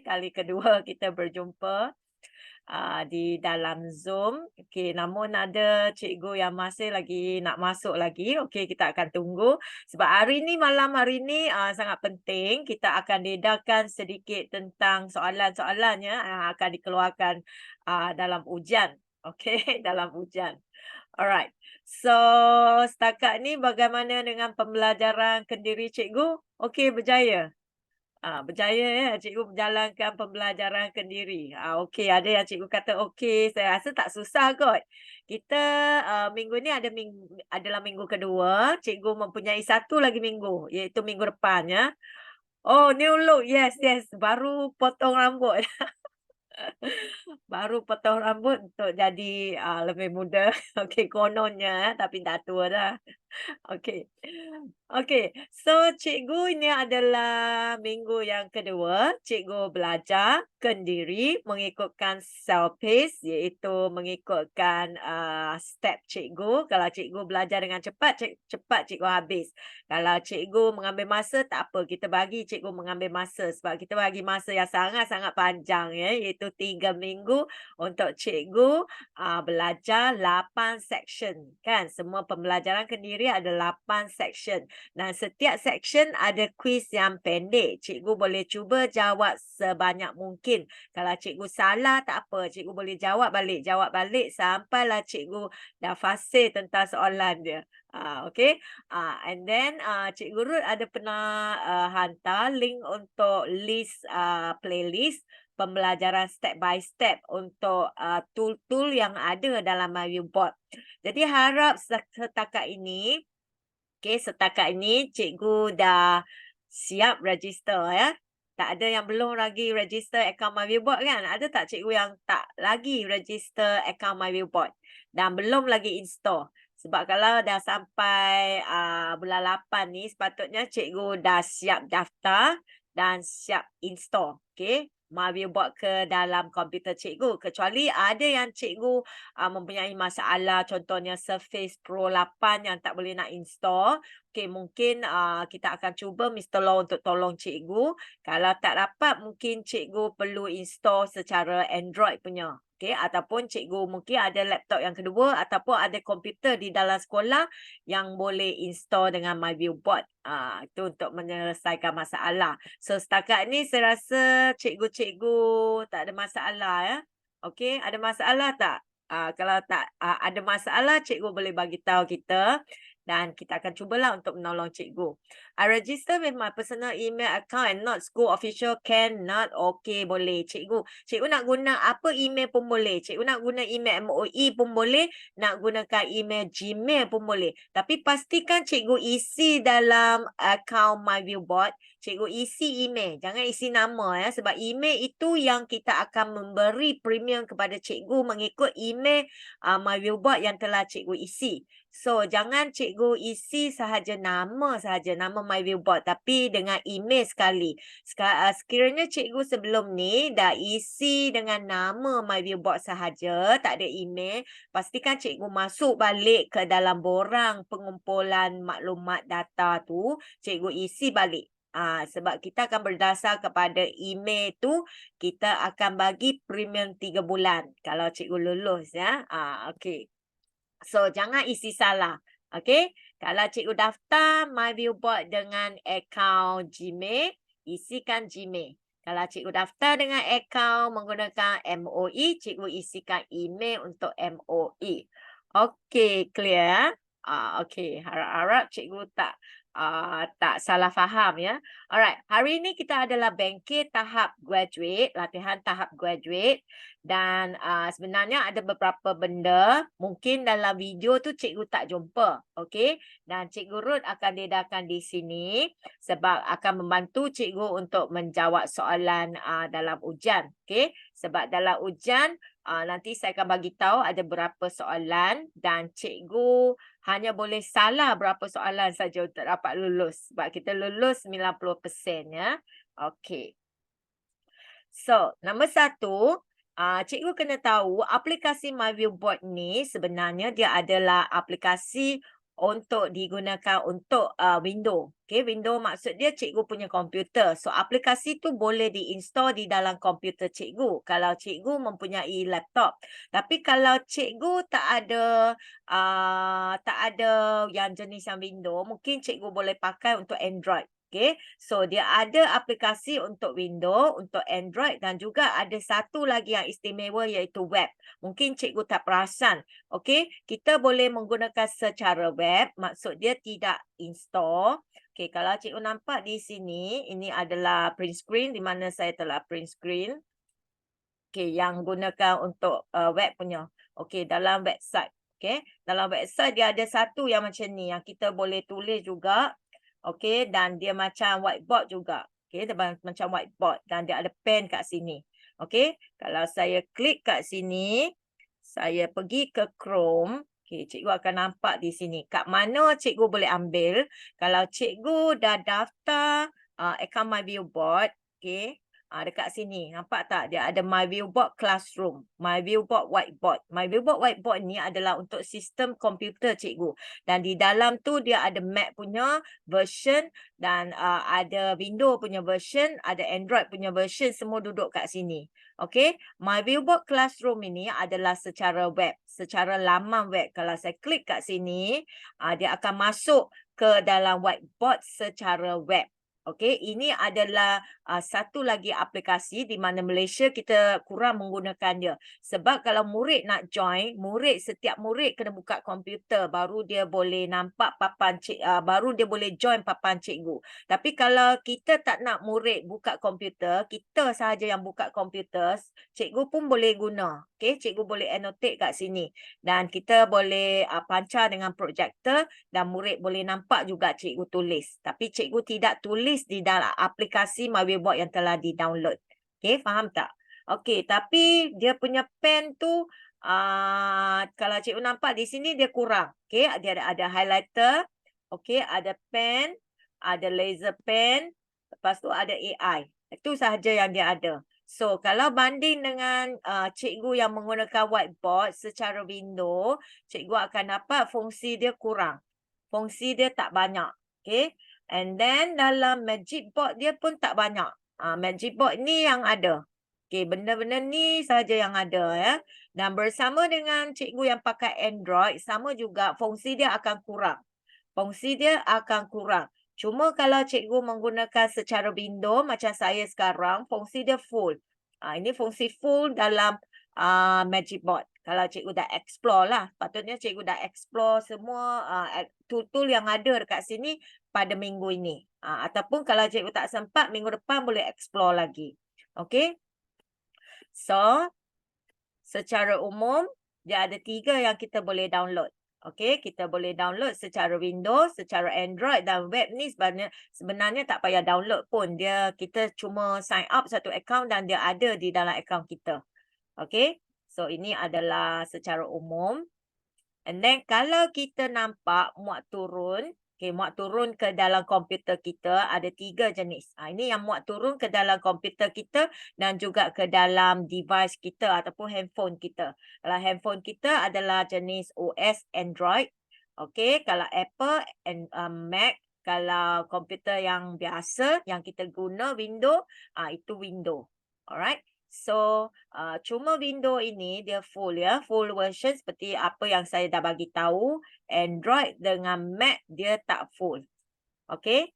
Kali kedua kita berjumpa di dalam Zoom. Okey, namun ada cikgu yang masih lagi nak masuk lagi. Okey, kita akan tunggu. Sebab malam hari ni sangat penting. Kita akan dedakan sedikit tentang soalan-soalannya yang akan dikeluarkan dalam ujian. Okey, dalam ujian. Alright. So, setakat ni bagaimana dengan pembelajaran kendiri cikgu? Okey, berjaya? Berjaya ya cikgu menjalankan pembelajaran kendiri. Okey, ada yang cikgu kata okey, saya rasa tak susah kot. Kita minggu ni adalah minggu kedua, cikgu mempunyai satu lagi minggu, iaitu minggu depan ya. Oh, new look. Yes, yes, baru potong rambut. Baru potong rambut untuk jadi lebih muda. Okey, kononnya tapi tak tua dah. Okey. Okey, so cikgu ini adalah minggu yang kedua, cikgu belajar kendiri mengikutkan self pace iaitu mengikutkan step cikgu. Kalau cikgu belajar dengan cepat, cepat cikgu habis. Kalau cikgu mengambil masa, tak apa, kita bagi cikgu mengambil masa sebab kita bagi masa yang sangat-sangat panjang ya, iaitu 3 minggu untuk cikgu belajar 8 section kan. Semua pembelajaran kendiri ada 8 section. Dan setiap section ada kuis yang pendek. Cikgu boleh cuba jawab sebanyak mungkin. Kalau cikgu salah tak apa, cikgu boleh jawab balik sampailah cikgu dah fasih tentang soalan dia. Okay. And then Cikgu Ruth ada pernah hantar link untuk list playlist pembelajaran step by step untuk tool-tool yang ada dalam MyViewBoard. Jadi harap setakat ini cikgu dah siap register ya. Tak ada yang belum lagi register akaun MyViewBoard kan? Ada tak cikgu yang tak lagi register akaun MyViewBoard dan belum lagi install? Sebab kalau dah sampai bulan 8 ni sepatutnya cikgu dah siap daftar dan siap install. Okay? MyViewBoard ke dalam komputer cikgu. Kecuali ada yang cikgu mempunyai masalah, contohnya Surface Pro 8 yang tak boleh nak install. Okay, mungkin kita akan cuba Mr. Law untuk tolong cikgu. Kalau tak dapat, mungkin cikgu perlu install secara Android punya. Okay, ataupun cikgu mungkin ada laptop yang kedua ataupun ada komputer di dalam sekolah yang boleh install dengan MyViewBoard. Itu untuk menyelesaikan masalah. So, setakat ni saya rasa cikgu-cikgu tak ada masalah ya. Okay, ada masalah tak? Kalau tak ada masalah, cikgu boleh bagi tahu kita dan kita akan cubalah untuk menolong cikgu. I register with my personal email account and not school official cannot. Okay, boleh cikgu. Cikgu nak guna apa email pun boleh. Cikgu nak guna email MOE pun boleh, nak gunakan email Gmail pun boleh. Tapi pastikan cikgu isi dalam account MyViewBoard, cikgu isi email. Jangan isi nama ya, sebab email itu yang kita akan memberi premium kepada cikgu mengikut email MyViewBoard yang telah cikgu isi. So, jangan cikgu isi sahaja nama MyViewBoard tapi dengan email sekali. Sekiranya cikgu sebelum ni dah isi dengan nama MyViewBoard sahaja, tak ada email, pastikan cikgu masuk balik ke dalam borang pengumpulan maklumat data tu, cikgu isi balik. Sebab kita akan berdasar kepada email tu, kita akan bagi premium 3 bulan kalau cikgu lulus ya. Okey. So, jangan isi salah. Okay? Kalau cikgu daftar MyViewBoard dengan akaun Gmail, isikan Gmail. Kalau cikgu daftar dengan akaun menggunakan MOE, cikgu isikan email untuk MOE. Okay, clear? Okay, harap-harap cikgu tak salah faham ya. Alright, hari ini kita adalah bangkit tahap graduate, latihan tahap graduate. Dan sebenarnya ada beberapa benda mungkin dalam video tu cikgu tak jumpa. Okay? Dan cikgu Ruth akan dedakan di sini sebab akan membantu cikgu untuk menjawab soalan dalam ujian. Okay? Sebab dalam ujian nanti saya akan bagi tahu ada berapa soalan dan cikgu hanya boleh salah berapa soalan saja untuk dapat lulus. Sebab kita lulus 90% ya. Okay. So, nombor 1, cikgu kena tahu aplikasi MyViewBoard ni sebenarnya dia adalah aplikasi untuk digunakan untuk window. Okay, window maksud dia cikgu punya komputer. So, aplikasi tu boleh diinstal di dalam komputer cikgu kalau cikgu mempunyai laptop. Tapi kalau cikgu tak ada yang jenis yang window, mungkin cikgu boleh pakai untuk Android. Okay, so dia ada aplikasi untuk window, untuk Android dan juga ada satu lagi yang istimewa iaitu web. Mungkin cikgu tak perasan. Okey, kita boleh menggunakan secara web, maksud dia tidak install. Okey, kalau cikgu nampak di sini, ini adalah print screen di mana saya telah print screen. Okey, yang gunakan untuk web punya. Okey, dalam website. Okey, dalam website dia ada satu yang macam ni, yang kita boleh tulis juga. Okey, dan dia macam whiteboard juga. Okey, dia macam whiteboard dan dia ada pen kat sini. Okey, kalau saya klik kat sini, saya pergi ke Chrome. Okey, cikgu akan nampak di sini. Kat mana cikgu boleh ambil. Kalau cikgu dah daftar account My Viewboard. Okey, dekat sini. Nampak tak? Dia ada My Viewboard Classroom. My Viewboard Whiteboard. My Viewboard Whiteboard ni adalah untuk sistem komputer cikgu. Dan di dalam tu dia ada Mac punya version dan ada Windows punya version, ada Android punya version, semua duduk kat sini. Okey, My Viewboard Classroom ini adalah secara web, secara laman web. Kalau saya klik kat sini, dia akan masuk ke dalam whiteboard secara web. Okey, ini adalah satu lagi aplikasi di mana Malaysia kita kurang menggunakan dia. Sebab kalau murid nak join, setiap murid kena buka komputer baru dia boleh nampak papan baru dia boleh join papan cikgu. Tapi kalau kita tak nak murid buka komputer, kita sahaja yang buka komputer, cikgu pun boleh guna. Okey, cikgu boleh annotate kat sini dan kita boleh pancar dengan projektor dan murid boleh nampak juga cikgu tulis. Tapi cikgu tidak tulis di dalam aplikasi My Viewboard yang telah di-download. Okey, faham tak? Okey, tapi dia punya pen tu kalau cikgu nampak di sini dia kurang. Okey, dia ada highlighter, okey, ada pen, ada laser pen, lepas tu ada AI. Itu sahaja yang dia ada. So, kalau banding dengan cikgu yang menggunakan whiteboard secara window, cikgu akan dapat fungsi dia kurang. Fungsi dia tak banyak. Okay. And then dalam magic board dia pun tak banyak. Magic board ni yang ada. Okay, benda-benda ni saja yang ada ya. Dan bersama dengan cikgu yang pakai Android, sama juga fungsi dia akan kurang. Fungsi dia akan kurang. Cuma kalau cikgu menggunakan secara window macam saya sekarang, fungsi dia full. Ini fungsi full dalam Magic Board. Kalau cikgu dah explore lah. Patutnya cikgu dah explore semua tool-tool yang ada dekat sini pada minggu ini. Ataupun kalau cikgu tak sempat, minggu depan boleh explore lagi. Okay. So, secara umum, dia ada 3 yang kita boleh download. Okey, kita boleh download secara Windows, secara Android dan web ni sebenarnya tak payah download pun. Kita cuma sign up satu account dan dia ada di dalam account kita. Okey. So ini adalah secara umum. And then kalau kita nampak muat turun, muat turun ke dalam komputer kita ada 3 jenis. Ini yang muat turun ke dalam komputer kita dan juga ke dalam device kita ataupun handphone kita. Kalau handphone kita adalah jenis OS Android. Okey, kalau Apple and Mac, kalau komputer yang biasa yang kita guna Windows, itu Windows. Alright. So, cuma window ini dia full ya, full version seperti apa yang saya dah bagi tahu. Android dengan Mac dia tak full. Okey?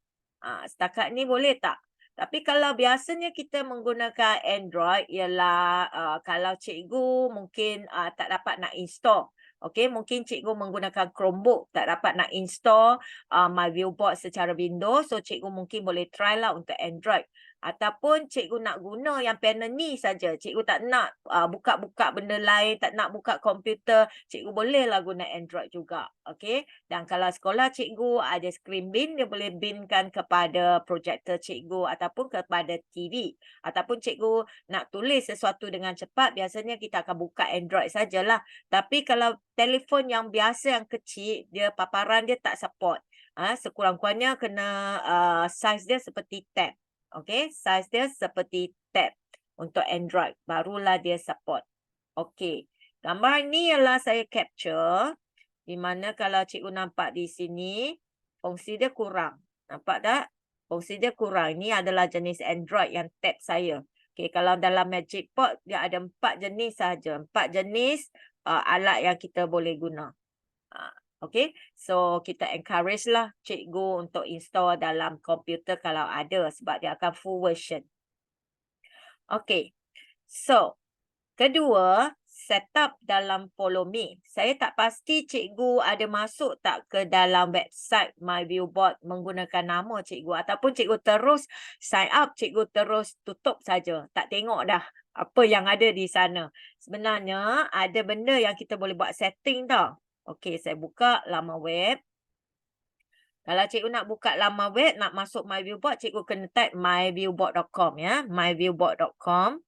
Setakat ni boleh tak? Tapi kalau biasanya kita menggunakan Android ialah kalau cikgu mungkin tak dapat nak install. Okey, mungkin cikgu menggunakan Chromebook, tak dapat nak install My Viewboard secara Windows, so cikgu mungkin boleh try lah untuk Android. Ataupun cikgu nak guna yang panel ni saja. Cikgu tak nak buka-buka benda lain, tak nak buka komputer, cikgu bolehlah guna Android juga. Okey. Dan kalau sekolah cikgu ada screen bin, dia boleh binkan kepada projektor cikgu ataupun kepada TV. Ataupun cikgu nak tulis sesuatu dengan cepat, biasanya kita akan buka Android sajalah. Tapi kalau telefon yang biasa yang kecil, paparan dia tak support. Sekurang-kurangnya kena size dia seperti tab. Okey, size dia seperti tab untuk Android. Barulah dia support. Okey, gambar ni ialah saya capture. Di mana kalau cikgu nampak di sini, fungsi dia kurang. Nampak tak? Fungsi dia kurang. Ini adalah jenis Android yang tab saya. Okay, kalau dalam Magic Board, dia ada 4 jenis sahaja. 4 jenis alat yang kita boleh guna. Okay, so kita encourage lah cikgu untuk install dalam komputer kalau ada sebab dia akan full version. Okay, so kedua, setup dalam Follow Me. Saya tak pasti cikgu ada masuk tak ke dalam website MyViewBoard menggunakan nama cikgu ataupun cikgu terus sign up, cikgu terus tutup saja. Tak tengok dah apa yang ada di sana. Sebenarnya ada benda yang kita boleh buat setting tau. Okey, saya buka laman web. Kalau cikgu nak buka laman web, nak masuk MyViewBoard, cikgu kena type myviewboard.com ya. myviewboard.com.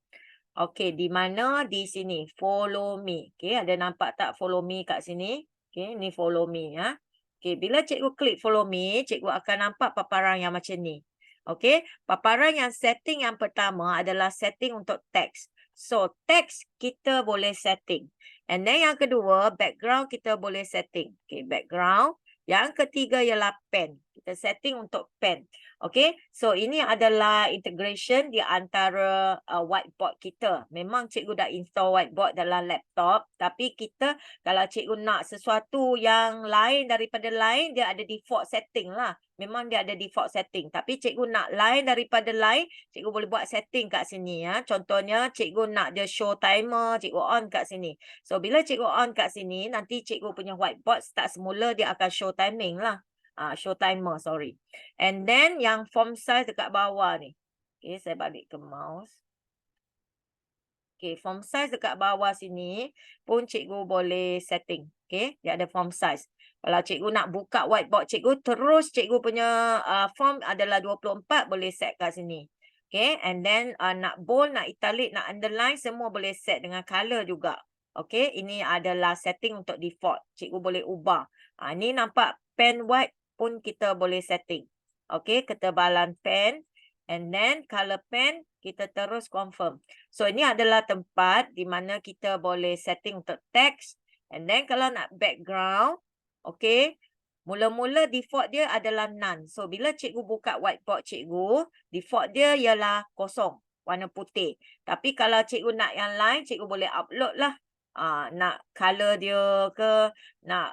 Okey, di mana? Di sini, follow me. Okey, ada nampak tak follow me kat sini? Okey, ni follow me ya. Okey, bila cikgu klik follow me, cikgu akan nampak paparan yang macam ni. Okey, paparan yang setting yang pertama adalah setting untuk teks. So, teks kita boleh setting. And then yang kedua, background kita boleh setting. Okey, background. Yang ketiga ialah pen. Kita setting untuk pen. Okay, so ini adalah integration di antara whiteboard kita. Memang cikgu dah install whiteboard dalam laptop, tapi kita kalau cikgu nak sesuatu yang lain daripada lain, dia ada default setting lah. Memang dia ada default setting. Tapi cikgu nak lain daripada lain, cikgu boleh buat setting kat sini ya. Contohnya cikgu nak dia show timer, cikgu on kat sini. So bila cikgu on kat sini, nanti cikgu punya whiteboard start semula dia akan show timing lah. Show timer, sorry. And then yang font size dekat bawah ni. Okay, saya balik ke mouse. Okay, font size dekat bawah sini pun cikgu boleh setting. Okay, dia ada font size. Kalau cikgu nak buka whiteboard cikgu, terus cikgu punya font adalah 24, boleh set kat sini. Okay, and then nak bold, nak italic, nak underline, semua boleh set dengan color juga. Okay, ini adalah setting untuk default. Cikgu boleh ubah. Ni nampak pen white pun kita boleh setting. Okay, ketebalan pen. And then color pen, kita terus confirm. So, ini adalah tempat di mana kita boleh setting untuk teks. And then kalau nak background, okay, mula-mula default dia adalah none. So, bila cikgu buka whiteboard cikgu, default dia ialah kosong, warna putih. Tapi kalau cikgu nak yang lain, cikgu boleh upload lah. Nak color dia ke, nak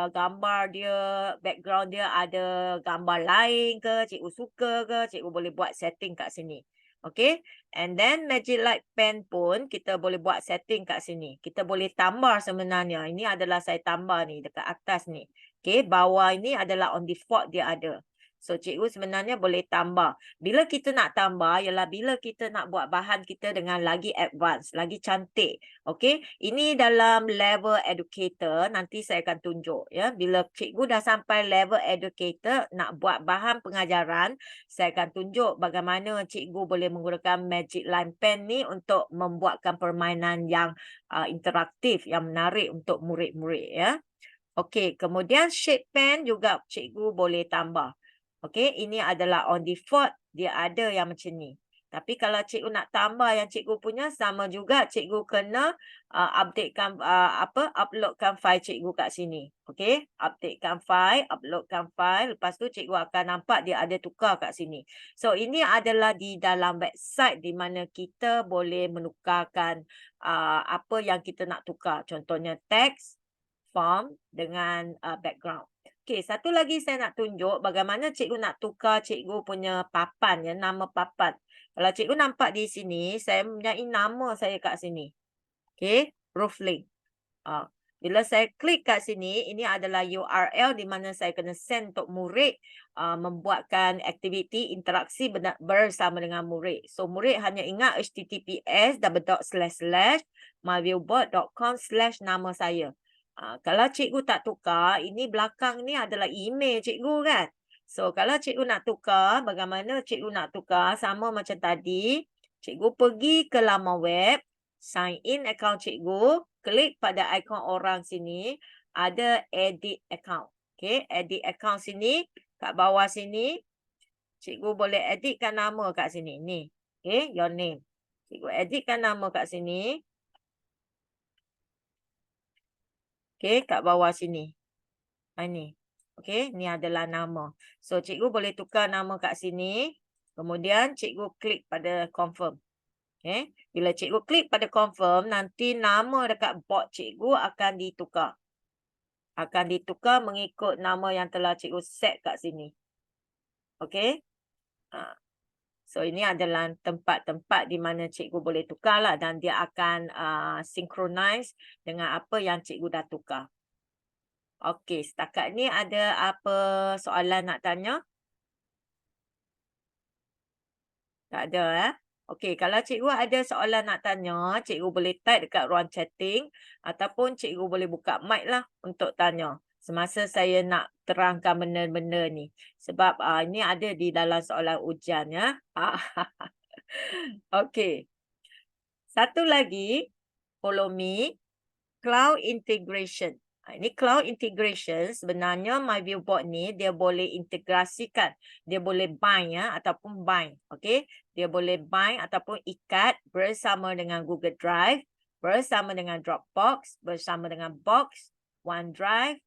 gambar dia, background dia ada gambar lain ke, cikgu suka ke, cikgu boleh buat setting kat sini. Okay, and then Magic Light Pen pun kita boleh buat setting kat sini. Kita boleh tambah sebenarnya. Ini adalah saya tambah ni dekat atas ni. Okay, bawah ini adalah on default dia ada. So, cikgu sebenarnya boleh tambah. Bila kita nak tambah, ialah bila kita nak buat bahan kita dengan lagi advance, lagi cantik. Okay, ini dalam level educator, nanti saya akan tunjuk. Ya, bila cikgu dah sampai level educator, nak buat bahan pengajaran, saya akan tunjuk bagaimana cikgu boleh menggunakan Magic Line Pen ni untuk membuatkan permainan yang interaktif, yang menarik untuk murid-murid. Ya. Okey, kemudian shape pen juga cikgu boleh tambah. Okey, ini adalah on default, dia ada yang macam ni. Tapi kalau cikgu nak tambah yang cikgu punya, sama juga cikgu kena updatekan uploadkan file cikgu kat sini. Okey, updatekan file, uploadkan file, lepas tu cikgu akan nampak dia ada tukar kat sini. So ini adalah di dalam website di mana kita boleh menukarkan apa yang kita nak tukar. Contohnya teks, form dengan background. Okey, satu lagi saya nak tunjuk bagaimana cikgu nak tukar cikgu punya papan ya, nama papan. Kalau cikgu nampak di sini, saya mempunyai nama saya kat sini. Okey, Rooflink. Bila saya klik kat sini, ini adalah URL di mana saya kena send untuk murid membuatkan aktiviti interaksi bersama dengan murid. So, murid hanya ingat https://myviewboard.com/nama saya. Kalau cikgu tak tukar, ini belakang ni adalah email cikgu kan. So, kalau cikgu nak tukar, bagaimana cikgu nak tukar? Sama macam tadi, cikgu pergi ke laman web, sign in account cikgu, klik pada ikon orang sini, ada edit account. Okay, edit account sini, kat bawah sini, cikgu boleh editkan nama kat sini. Ni, okay, your name. Cikgu editkan nama kat sini. Okay, kat bawah sini. Ini. Okey, ni adalah nama. So, cikgu boleh tukar nama kat sini. Kemudian cikgu klik pada confirm. Okey, bila cikgu klik pada confirm, nanti nama dekat bot cikgu akan ditukar. Akan ditukar mengikut nama yang telah cikgu set kat sini. Okey. So, ini adalah tempat-tempat di mana cikgu boleh tukar lah dan dia akan synchronize dengan apa yang cikgu dah tukar. Okey, setakat ni ada apa soalan nak tanya? Tak ada Okey, kalau cikgu ada soalan nak tanya, cikgu boleh type dekat ruang chatting ataupun cikgu boleh buka mic lah untuk tanya semasa saya nak terangkan benda-benda ni. Sebab ini ada di dalam soalan ujian ya. Okey. Satu lagi, follow me, cloud integration. Ini cloud integration sebenarnya MyViewBoard ni dia boleh integrasikan, dia boleh bind ataupun bind, okey. Dia boleh bind ataupun ikat bersama dengan Google Drive, bersama dengan Dropbox, bersama dengan Box, OneDrive,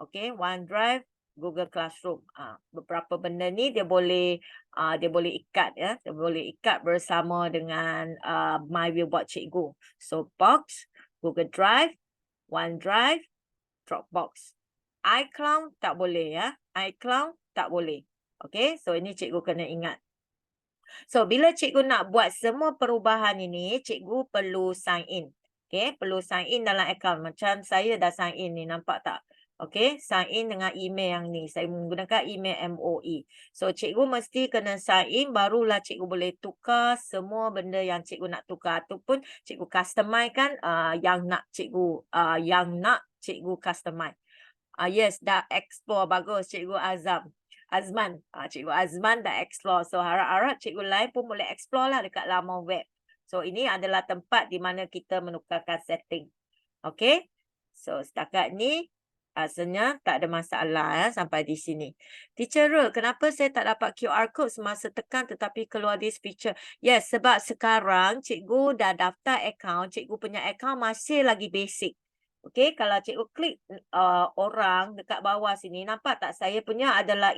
okey, OneDrive, Google Classroom. Beberapa benda ni dia boleh ikat dia boleh ikat bersama dengan MyViewBoard cikgu. So Box, Google Drive, OneDrive, Dropbox. iCloud tak boleh iCloud tak boleh. Okey, so ini cikgu kena ingat. So bila cikgu nak buat semua perubahan ini, cikgu perlu sign in. Okey, perlu sign in dalam akaun. Macam saya dah sign in ni, nampak tak? Okey, sign in dengan email yang ni. Saya menggunakan email MOE. So cikgu mesti kena sign in, barulah cikgu boleh tukar semua benda yang cikgu nak tukar ataupun cikgu customize kan yang nak cikgu customize. Yes, dah explore. Bagus, Cikgu Azman. Cikgu Azman dah explore. So, harap-harap cikgu lain pun boleh explore lah dekat laman web. So, ini adalah tempat di mana kita menukarkan setting. Okay? So, setakat ni, rasanya tak ada masalah sampai di sini. Teacher Rul, kenapa saya tak dapat QR code semasa tekan tetapi keluar this feature? Yes, sebab sekarang cikgu dah daftar akaun, cikgu punya akaun masih lagi basic. Okey, kalau cikgu klik orang dekat bawah sini, nampak tak saya punya adalah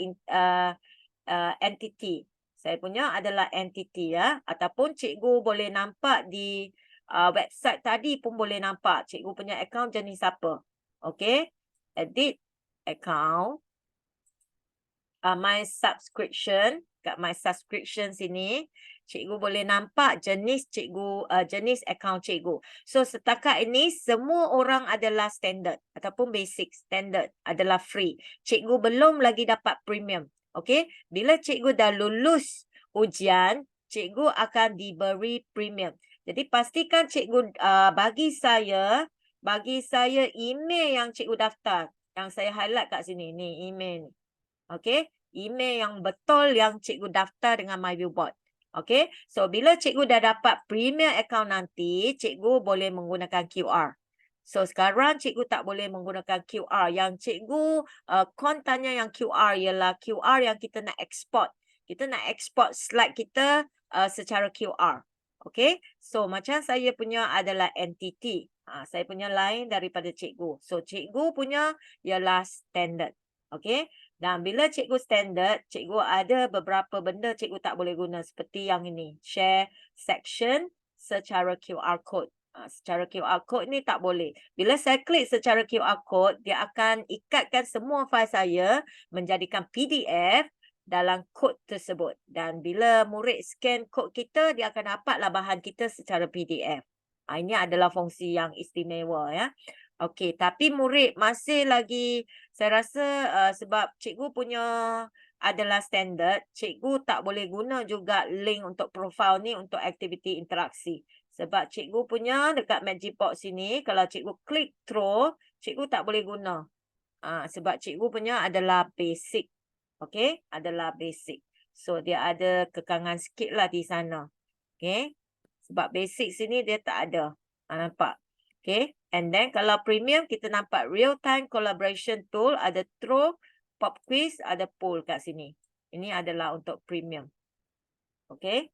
entity. Saya punya adalah entity ataupun cikgu boleh nampak di website tadi pun boleh nampak cikgu punya akaun jenis apa. Okey, edit account, my subscription, kat my subscription sini cikgu boleh nampak jenis jenis akaun cikgu. So setakat ini semua orang adalah standard ataupun basic. Standard adalah free. Cikgu belum lagi dapat premium. Okey, bila cikgu dah lulus ujian, cikgu akan diberi premium. Jadi pastikan cikgu bagi saya email yang cikgu daftar. Yang saya highlight kat sini ni email ni. Okey, email yang betul yang cikgu daftar dengan MyViewBoard. Okey, so bila cikgu dah dapat premium account nanti, cikgu boleh menggunakan QR. So sekarang cikgu tak boleh menggunakan QR. Yang cikgu tanya yang QR ialah QR yang kita nak export. Kita nak export slide kita secara QR. Okey, so macam saya punya adalah entity. Saya punya lain daripada cikgu. So cikgu punya ialah standard. Okey. Dan bila cikgu standard, cikgu ada beberapa benda cikgu tak boleh guna seperti yang ini. Share section secara QR code. Secara QR code ni tak boleh. Bila saya klik secara QR code, dia akan ikatkan semua fail saya menjadikan PDF dalam kod tersebut. Dan bila murid scan kod kita, dia akan dapatlah bahan kita secara PDF. Ini adalah fungsi yang istimewa Okey, tapi murid masih lagi, saya rasa sebab cikgu punya adalah standard, cikgu tak boleh guna juga link untuk profile ni untuk aktiviti interaksi. Sebab cikgu punya dekat Magibox sini, kalau cikgu klik through, cikgu tak boleh guna. Sebab cikgu punya adalah basic. Okey, adalah basic. So, dia ada kekangan sikit lah di sana. Okey, sebab basic sini dia tak ada. Nampak? Okay, and then kalau premium kita nampak real time collaboration tool, ada throw, pop quiz, ada poll kat sini. Ini adalah untuk premium. Okay,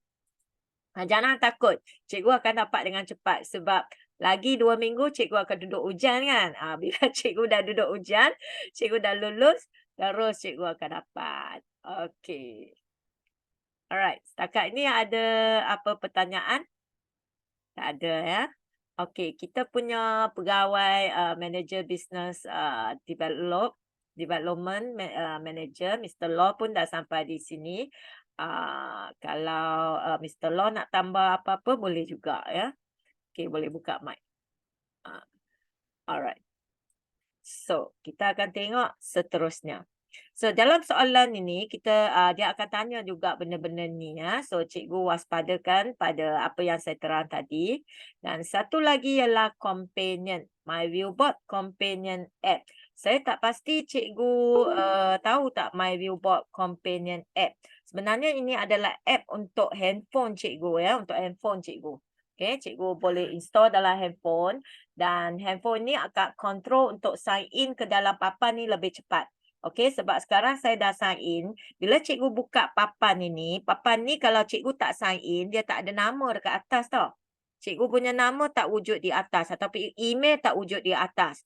jangan takut, cikgu akan dapat dengan cepat sebab Lagi 2 minggu cikgu akan duduk ujian kan. Bila cikgu dah duduk ujian, cikgu dah lulus, terus cikgu akan dapat. Okey. Alright, setakat ini ada apa pertanyaan? Tak ada ya. Okey, kita punya pegawai manager business development manager Mr. Law pun dah sampai di sini. Kalau Mr. Law nak tambah apa-apa boleh juga ya. Okey, boleh buka mic. Alright. So, kita akan tengok seterusnya. So, dalam soalan ini kita dia akan tanya juga benda-benda ni ya. So, cikgu waspadakan pada apa yang saya terang tadi. Dan satu lagi ialah companion. MyViewBoard companion app. Saya tak pasti cikgu tahu tak MyViewBoard companion app. Sebenarnya ini adalah app untuk handphone cikgu ya, untuk handphone cikgu. Okay, cikgu boleh install dalam handphone dan handphone ni akan kontrol untuk sign in ke dalam papan ni lebih cepat. Okey, sebab sekarang saya dah sign in. Bila cikgu buka papan ni kalau cikgu tak sign in, dia tak ada nama dekat atas tau. Cikgu punya nama tak wujud di atas ataupun email tak wujud di atas.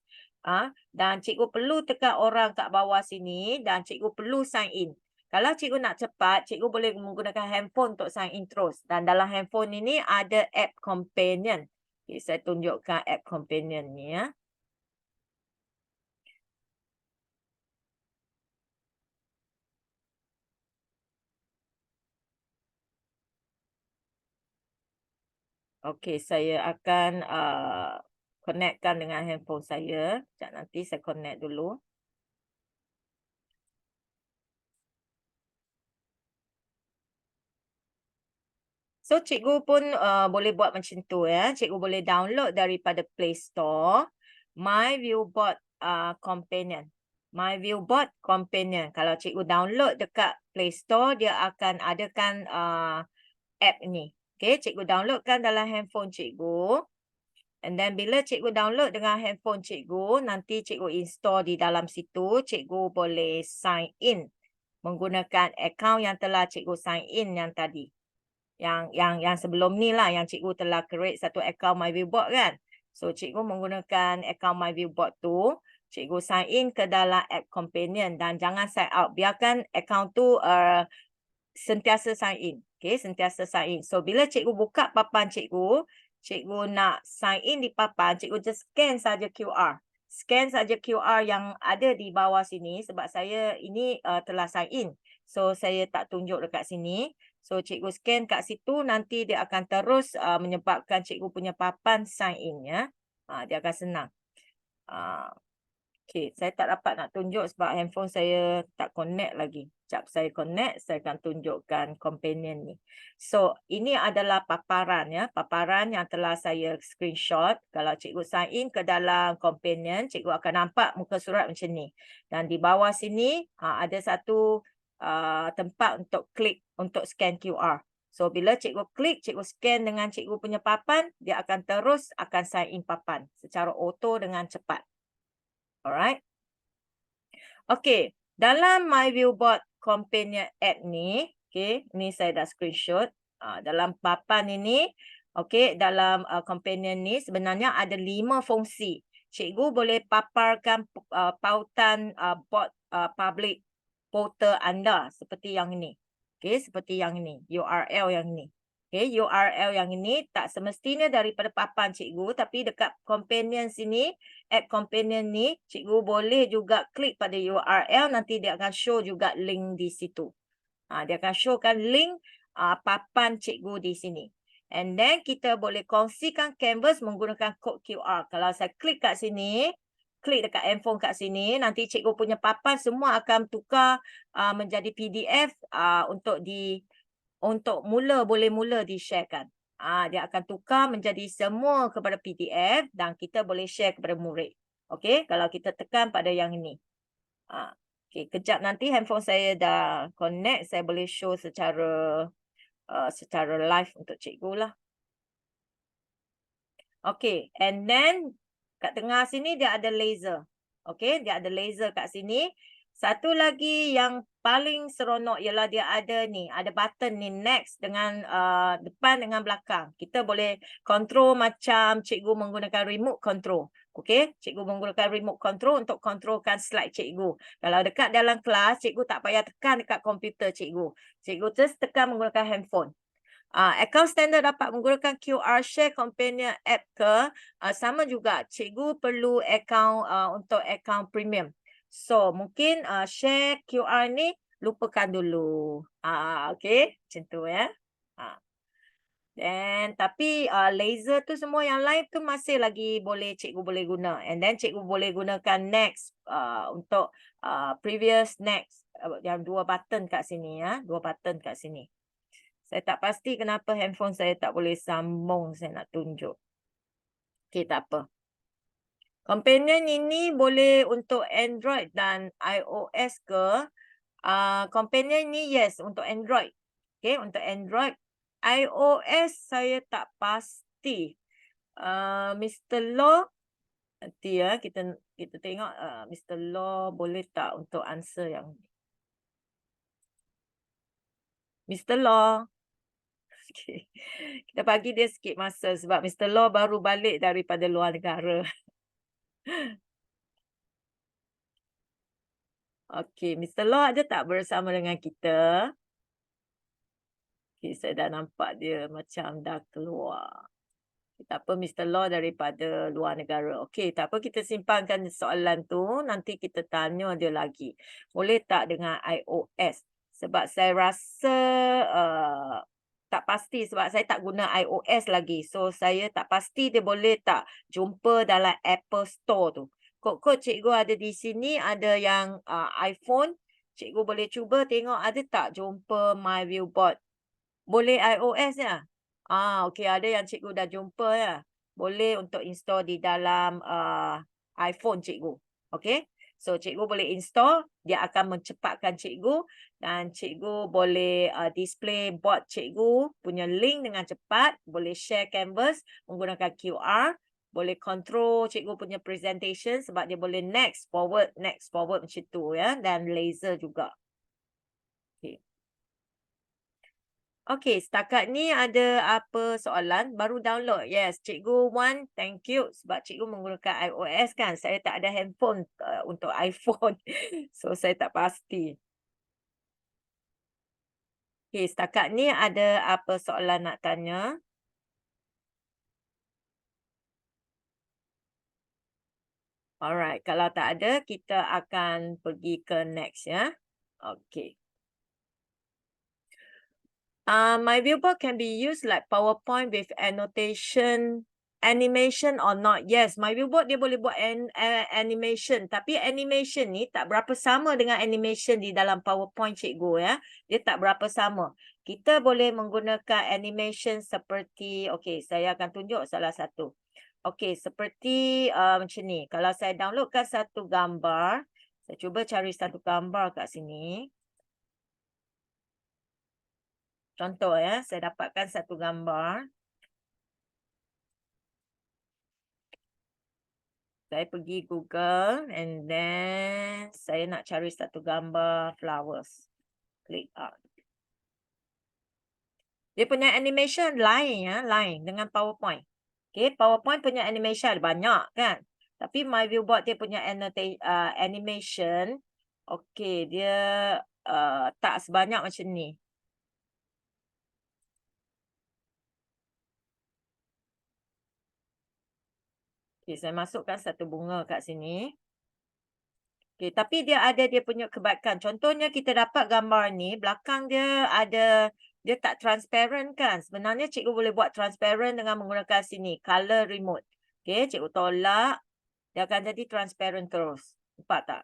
Dan cikgu perlu tekan orang kat bawah sini dan cikgu perlu sign in. Kalau cikgu nak cepat, cikgu boleh menggunakan handphone untuk sign in terus. Dan dalam handphone ini ada app companion. Okay, saya tunjukkan app companion ni ya. Okey, saya akan connectkan dengan handphone saya. Sekejap nanti saya connect dulu. So, cikgu pun boleh buat macam tu ya. Cikgu boleh download daripada Play Store MyViewBoard Companion. MyViewBoard Companion. Kalau cikgu download dekat Play Store, dia akan adakan app ni. Okay, cikgu downloadkan dalam handphone cikgu. And then bila cikgu download dengan handphone cikgu, nanti cikgu install di dalam situ, cikgu boleh sign in menggunakan akaun yang telah cikgu sign in yang tadi. Yang sebelum ni lah, yang cikgu telah create satu akaun MyViewBoard kan. So, cikgu menggunakan akaun MyViewBoard tu, cikgu sign in ke dalam app companion dan jangan sign out. Biarkan akaun tu sentiasa sign in. Okay, sentiasa sign in. So, bila cikgu buka papan cikgu nak sign in di papan, cikgu just scan saja QR. Scan saja QR yang ada di bawah sini sebab saya ini telah sign in. So, saya tak tunjuk dekat sini. So, cikgu scan kat situ, nanti dia akan terus menyebabkan cikgu punya papan sign in ya. Dia akan senang. Okay, saya tak dapat nak tunjuk sebab handphone saya tak connect lagi. Sekejap saya connect, saya akan tunjukkan companion ni. So, ini adalah paparan ya. Paparan yang telah saya screenshot. Kalau cikgu sign in ke dalam companion, cikgu akan nampak muka surat macam ni. Dan di bawah sini ada satu tempat untuk klik untuk scan QR. So, bila cikgu klik, cikgu scan dengan cikgu punya papan, dia akan terus sign in papan secara auto dengan cepat. Alright. Okay, dalam MyViewBoard Companion app ni, okay, ni saya dah screenshot. Dalam papan ini, okay, dalam companion ni sebenarnya ada 5 fungsi. Cikgu boleh paparkan pautan board public portal anda seperti yang ini. Okay, seperti yang ini, URL yang ini. Okay, URL yang ini tak semestinya daripada papan cikgu, tapi dekat companion sini, app companion ni, cikgu boleh juga klik pada URL, nanti dia akan show juga link di situ. Dia akan showkan link papan cikgu di sini. And then kita boleh kongsikan Canvas menggunakan kod QR. Kalau saya klik kat sini, klik dekat handphone kat sini, nanti cikgu punya papan semua akan tukar menjadi PDF boleh mula di-sharekan. Dia akan tukar menjadi semua kepada PDF dan kita boleh share kepada murid. Okey, kalau kita tekan pada yang ini. Okey, kejap nanti handphone saya dah connect, saya boleh show secara live untuk cikgu lah. Okey, and then kat tengah sini dia ada laser. Okey, dia ada laser kat sini. Satu lagi yang paling seronok ialah dia ada ni, ada button ni next dengan depan dengan belakang. Kita boleh control macam cikgu menggunakan remote control. Okey, cikgu menggunakan remote control untuk kontrolkan slide cikgu. Kalau dekat dalam kelas, cikgu tak payah tekan dekat komputer cikgu. Cikgu just tekan menggunakan handphone. Account standard dapat menggunakan QR share companion app ke, sama juga cikgu perlu account untuk account premium. So mungkin share QR ni lupakan dulu. Okay, macam tu ya. Dan tapi laser tu semua yang live tu masih lagi boleh cikgu boleh guna. And then cikgu boleh gunakan next untuk previous next, yang 2 button kat sini ya, 2 button kat sini. Saya tak pasti kenapa handphone saya tak boleh sambung, saya nak tunjuk. Okey, tak apa. Companion ini boleh untuk Android dan iOS ke? Companion ni yes untuk Android. Okey, untuk Android. iOS saya tak pasti. Mr. Law, nanti ya kita tengok Mr. Law boleh tak untuk answer yang ni. Mr. Law. Okay. Kita bagi dia sikit masa sebab Mr. Law baru balik daripada luar negara. Okey, Mr. Law ada tak bersama dengan kita? Okey, saya dah nampak dia macam dah keluar. Tak apa, Mr. Law daripada luar negara. Okey, tak apa, kita simpankan soalan tu. Nanti kita tanya dia lagi. Boleh tak dengan iOS? Sebab saya rasa tak pasti sebab saya tak guna iOS lagi. So, saya tak pasti dia boleh tak jumpa dalam Apple Store tu. Kod-kod cikgu ada di sini, ada yang iPhone. Cikgu boleh cuba tengok ada tak jumpa My Viewboard. Boleh iOS ya? Okey, ada yang cikgu dah jumpa ya. Boleh untuk install di dalam iPhone cikgu. Okey. So cikgu boleh install, dia akan mencepatkan cikgu dan cikgu boleh display board cikgu punya link dengan cepat, boleh share canvas menggunakan QR, boleh control cikgu punya presentation sebab dia boleh next forward macam tu ya, dan laser juga. Okey. Okey, setakat ni ada apa soalan? Baru download. Yes, Cikgu Wan, thank you. Sebab cikgu menggunakan iOS kan. Saya tak ada handphone untuk iPhone. So, saya tak pasti. Okey, setakat ni ada apa soalan nak tanya? Alright, kalau tak ada, kita akan pergi ke next ya. Okey. My viewboard can be used like PowerPoint with animation or not? Yes, my viewboard dia boleh buat animation. Tapi animation ni tak berapa sama dengan animation di dalam PowerPoint cikgu ya. Dia tak berapa sama. Kita boleh menggunakan animation seperti, okey, saya akan tunjuk salah satu. Okey, seperti macam ni. Kalau saya downloadkan satu gambar, saya cuba cari satu gambar kat sini. Contoh ya, saya dapatkan satu gambar. Saya pergi Google and then saya nak cari satu gambar flowers. Click out. Dia punya animation lain ya, lain dengan PowerPoint. Okay, PowerPoint punya animation ada banyak kan. Tapi My Viewboard dia punya animation, okay, dia tak sebanyak macam ni. Okay, saya masukkan satu bunga kat sini. Okay, tapi dia ada dia punya kebaikan. Contohnya kita dapat gambar ni, belakang dia ada, dia tak transparent kan. Sebenarnya cikgu boleh buat transparent dengan menggunakan sini, color remote. Okay, cikgu tolak, dia akan jadi transparent terus. Nampak tak?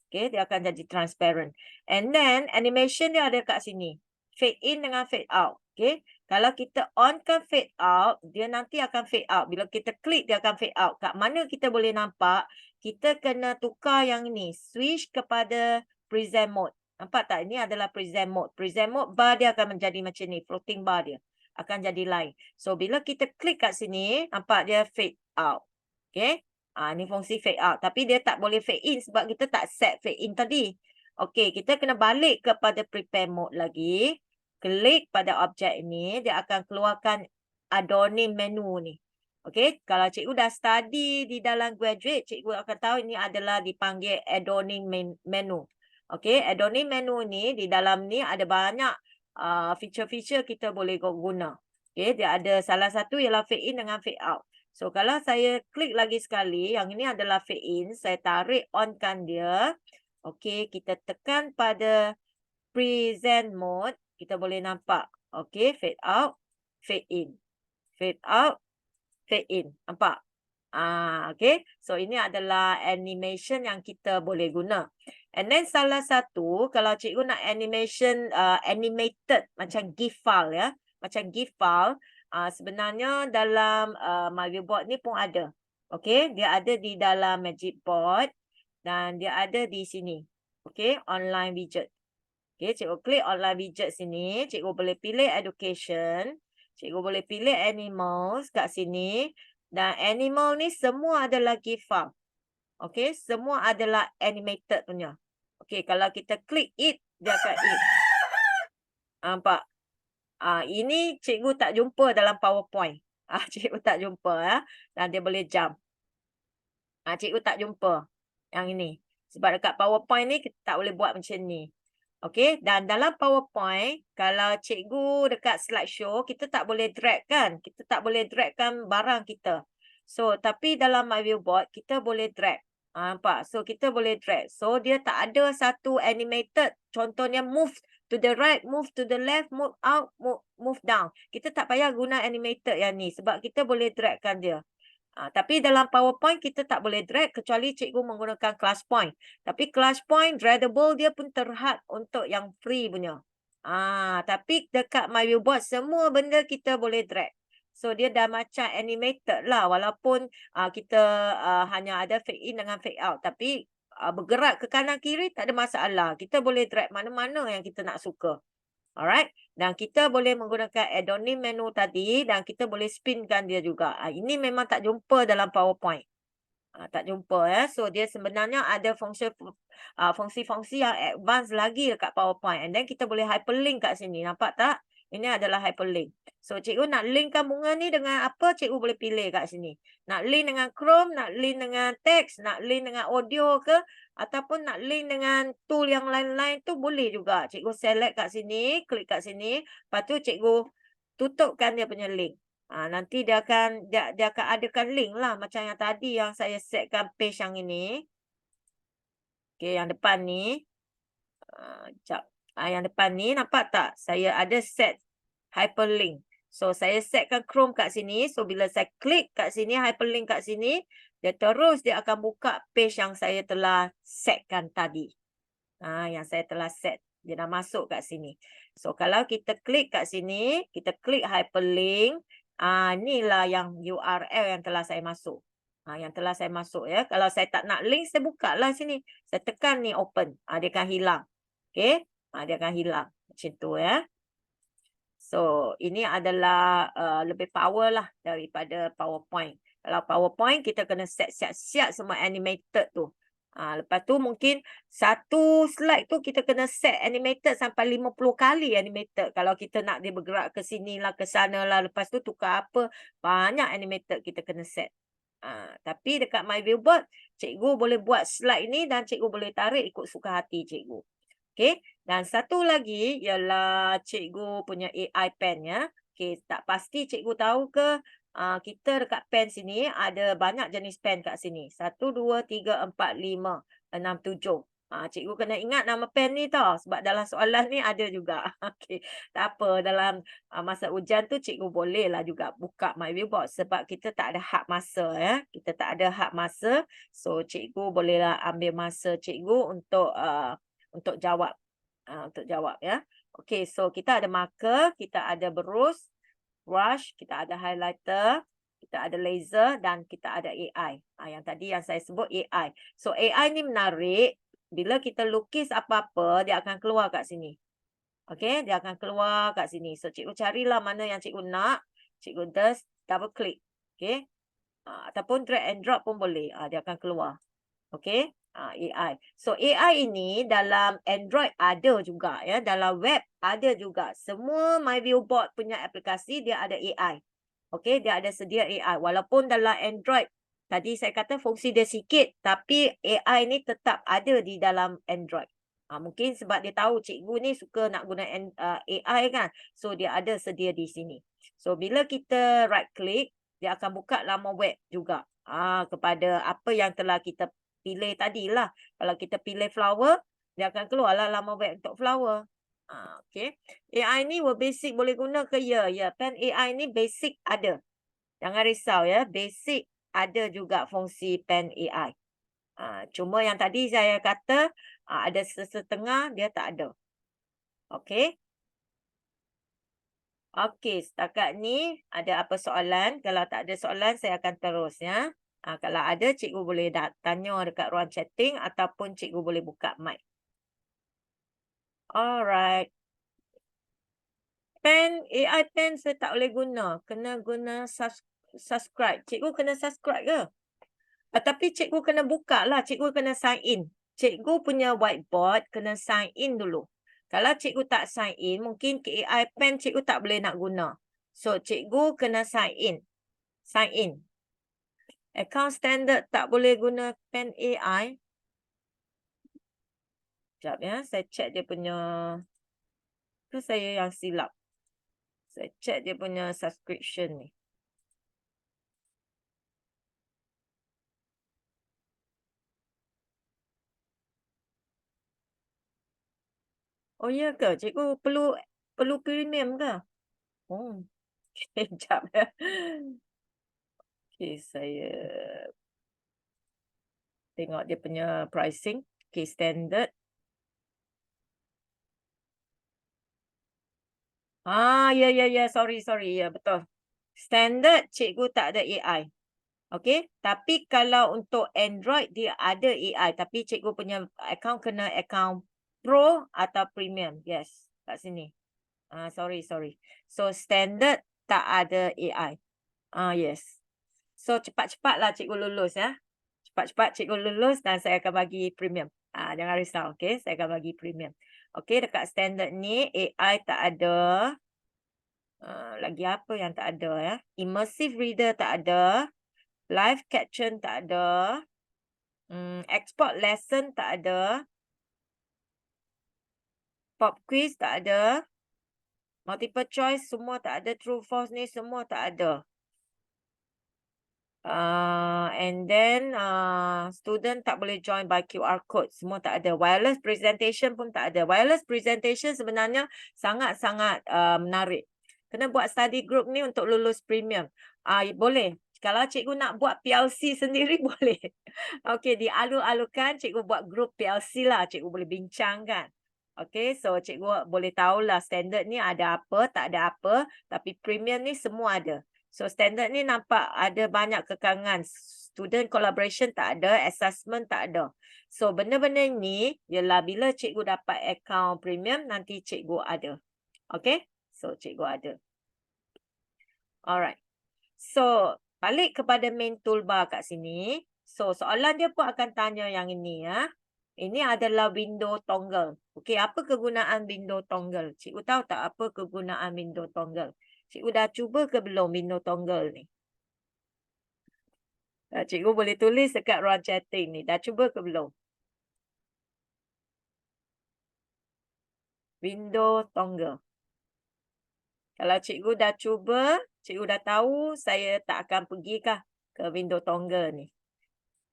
Okay, dia akan jadi transparent. And then animation dia ada kat sini. Fade in dengan fade out. Okay, kalau kita onkan fade out, dia nanti akan fade out. Bila kita klik, dia akan fade out. Kat mana kita boleh nampak, kita kena tukar yang ni. Switch kepada present mode. Nampak tak? Ini adalah present mode. Present mode bar dia akan menjadi macam ni. Floating bar dia akan jadi line. So, bila kita klik kat sini, nampak dia fade out. Okay. Ni fungsi fade out. Tapi dia tak boleh fade in sebab kita tak set fade in tadi. Okey, kita kena balik kepada prepare mode lagi. Klik pada objek ini, dia akan keluarkan adorning menu ni. Okey, kalau cikgu dah study di dalam graduate, cikgu akan tahu ini adalah dipanggil adorning menu. Okey, adorning menu ni di dalam ni ada banyak feature-feature kita boleh guna. Okey, dia ada salah satu ialah fade in dengan fade out. So kalau saya klik lagi sekali, yang ini adalah fade in, saya tarik on-kan dia. Okey, kita tekan pada present mode, kita boleh nampak. Okey, fade out, fade in. Fade out, fade in. Nampak? Okey. So ini adalah animation yang kita boleh guna. And then salah satu, kalau cikgu nak animation animated macam GIF file ya. Macam GIF file, sebenarnya dalam Maviboard ni pun ada. Okey, dia ada di dalam Magic Board dan dia ada di sini. Okey, online widget. Okey, cikgu klik online widget sini, cikgu boleh pilih education, cikgu boleh pilih animals kat sini dan animal ni semua adalah GIF file. Okey, semua adalah animated punya. Okey, kalau kita klik it, dia akan it. Nampak? Ini cikgu tak jumpa dalam PowerPoint. Cikgu tak jumpa ya. Dan dia boleh jump. Cikgu tak jumpa yang ini. Sebab dekat PowerPoint ni kita tak boleh buat macam ni. Okey, dan dalam PowerPoint, kalau cikgu dekat slideshow, kita tak boleh drag kan? Kita tak boleh drag kan barang kita. So, tapi dalam Maviboard, kita boleh drag. Nampak? So, kita boleh drag. So, dia tak ada satu animated. Contohnya move to the right, move to the left, move out, move down. Kita tak payah guna animated yang ni sebab kita boleh dragkan dia. Tapi dalam PowerPoint kita tak boleh drag kecuali cikgu menggunakan class point. Tapi class point draggable dia pun terhad untuk yang free punya. Tapi dekat Maviboard semua benda kita boleh drag. So dia dah macam animated lah walaupun kita hanya ada fade in dengan fade out. Tapi bergerak ke kanan kiri tak ada masalah. Kita boleh drag mana-mana yang kita nak suka. Alright, dan kita boleh menggunakan adorning menu tadi dan kita boleh spinkan dia juga. Ini memang tak jumpa dalam PowerPoint. Tak jumpa ya. So dia sebenarnya ada fungsi-fungsi yang advance lagi dekat PowerPoint. And then kita boleh hyperlink kat sini. Nampak tak? Ini adalah hyperlink. So cikgu nak linkkan bunga ni dengan apa, cikgu boleh pilih kat sini. Nak link dengan Chrome, nak link dengan teks, nak link dengan audio ke, ataupun nak link dengan tool yang lain-lain tu boleh juga. Cikgu select kat sini, klik kat sini. Lepas tu cikgu tutupkan dia punya link. Nanti dia akan adakan link lah macam yang tadi yang saya setkan page yang ini. Okey, yang depan ni. Sekejap. Yang depan ni nampak tak? Saya ada set hyperlink. So saya setkan Chrome kat sini. So bila saya klik kat sini, hyperlink kat sini, dia akan buka page yang saya telah setkan tadi. Yang saya telah set. Dia dah masuk kat sini. So kalau kita klik kat sini, kita klik hyperlink, inilah yang URL yang telah saya masuk. Yang telah saya masuk ya. Kalau saya tak nak link, saya buka lah sini. Saya tekan ni open. Dia akan hilang. Okey. Dia akan hilang. Macam tu ya. So, ini adalah lebih power lah daripada PowerPoint. Kalau PowerPoint, kita kena set siap-siap semua animated tu. Lepas tu mungkin satu slide tu kita kena set animated sampai 50 kali animated. Kalau kita nak dia bergerak ke sini lah, ke sana lah. Lepas tu tukar apa, banyak animated kita kena set. Tapi dekat Maviboard, cikgu boleh buat slide ni dan cikgu boleh tarik ikut suka hati cikgu. Okey, dan satu lagi ialah cikgu punya AI pen ya. Okey, tak pasti cikgu tahu ke kita dekat pen sini ada banyak jenis pen kat sini. 1, 2, 3, 4, 5, 6, 7. Cikgu kena ingat nama pen ni tau sebab dalam soalan ni ada juga. Okey, tak apa dalam masa ujian tu cikgu bolehlah juga buka Maviboard sebab kita tak ada had masa ya. Kita tak ada had masa. So cikgu bolehlah ambil masa cikgu untuk jawab. Untuk jawab ya. Okey, so kita ada marker, kita ada berus, brush, kita ada highlighter, kita ada laser dan kita ada AI. Yang tadi yang saya sebut AI. So AI ni menarik. Bila kita lukis apa-apa, dia akan keluar kat sini. Okey, dia akan keluar kat sini. So cikgu carilah mana yang cikgu nak. Cikgu just double click. Okey. Ataupun drag and drop pun boleh. Dia akan keluar. Okey, AI. So AI ini dalam Android ada juga ya, dalam web ada juga. Semua MyViewBoard punya aplikasi dia ada AI. Okey, dia ada sedia AI. Walaupun dalam Android tadi saya kata fungsi dia sikit, tapi AI ni tetap ada di dalam Android. Mungkin sebab dia tahu cikgu ni suka nak guna AI kan. So dia ada sedia di sini. So bila kita right click, dia akan buka laman web juga. Kepada apa yang telah kita pilih tadilah. Kalau kita pilih flower, dia akan keluarlah laman web untuk flower. Okey. AI ni basic boleh guna ke? Ya, ya. Pen AI ni basic ada. Jangan risau ya. Basic ada juga fungsi pen AI. Cuma yang tadi saya kata ada setengah dia tak ada. Okey. Okey, setakat ni ada apa soalan? Kalau tak ada soalan saya akan terus ya. Kalau ada cikgu boleh tanya dekat ruang chatting ataupun cikgu boleh buka mic. Alright. Pen, AI pen saya tak boleh guna. Kena guna subscribe. Cikgu kena subscribe ke? Tapi cikgu kena buka lah. Cikgu kena sign in. Cikgu punya whiteboard kena sign in dulu. Kalau cikgu tak sign in, mungkin ke AI pen cikgu tak boleh nak guna. So, cikgu kena sign in. Sign in. Account standard tak boleh guna pen AI. Sekejap ya, saya check dia punya. Ke saya yang silap. Saya check dia punya subscription ni. Oh ya ke? Cikgu perlu premium ke? Oh, sekejap ya. Okay, saya tengok dia punya pricing. Okay, standard. Ya. Sorry. Ya, betul. Standard, cikgu tak ada AI. Okay, tapi kalau untuk Android, dia ada AI. Tapi cikgu punya account kena account Pro atau Premium. Yes, kat sini. Sorry. So, standard tak ada AI. Yes. So, cepat-cepatlah cikgu lulus ya. Cepat-cepat cikgu lulus dan saya akan bagi premium. Jangan risau, okey. Saya akan bagi premium. Okey, dekat standard ni AI tak ada. Lagi apa yang tak ada ya? Immersive reader tak ada. Live caption tak ada. Export lesson tak ada. Pop quiz tak ada. Multiple choice semua tak ada. True false ni semua tak ada. And then student tak boleh join by QR code. Semua tak ada. Wireless presentation pun tak ada. Wireless presentation sebenarnya sangat-sangat menarik. Kena buat study group ni untuk lulus premium. Boleh. Kalau cikgu nak buat PLC sendiri boleh. Okey, dialu-alukan cikgu buat group PLC lah. Cikgu boleh bincangkan. Okey, so cikgu boleh tahulah standard ni ada apa, tak ada apa. Tapi premium ni semua ada. So standard ni nampak ada banyak kekangan. Student collaboration tak ada, assessment tak ada. So benda-benda ni ialah bila cikgu dapat account premium nanti cikgu ada. Okay? So cikgu ada. Alright. So balik kepada main toolbar kat sini. So soalan dia pun akan tanya yang ini ya. Ini adalah window toggle. Okay, apa kegunaan window toggle? Cikgu tahu tak apa kegunaan window toggle? Cikgu dah cuba ke belum window toggle ni? Cikgu boleh tulis dekat ruang chatting ni. Dah cuba ke belum? Window toggle. Kalau cikgu dah cuba, cikgu dah tahu, saya tak akan pergi kah ke window toggle ni.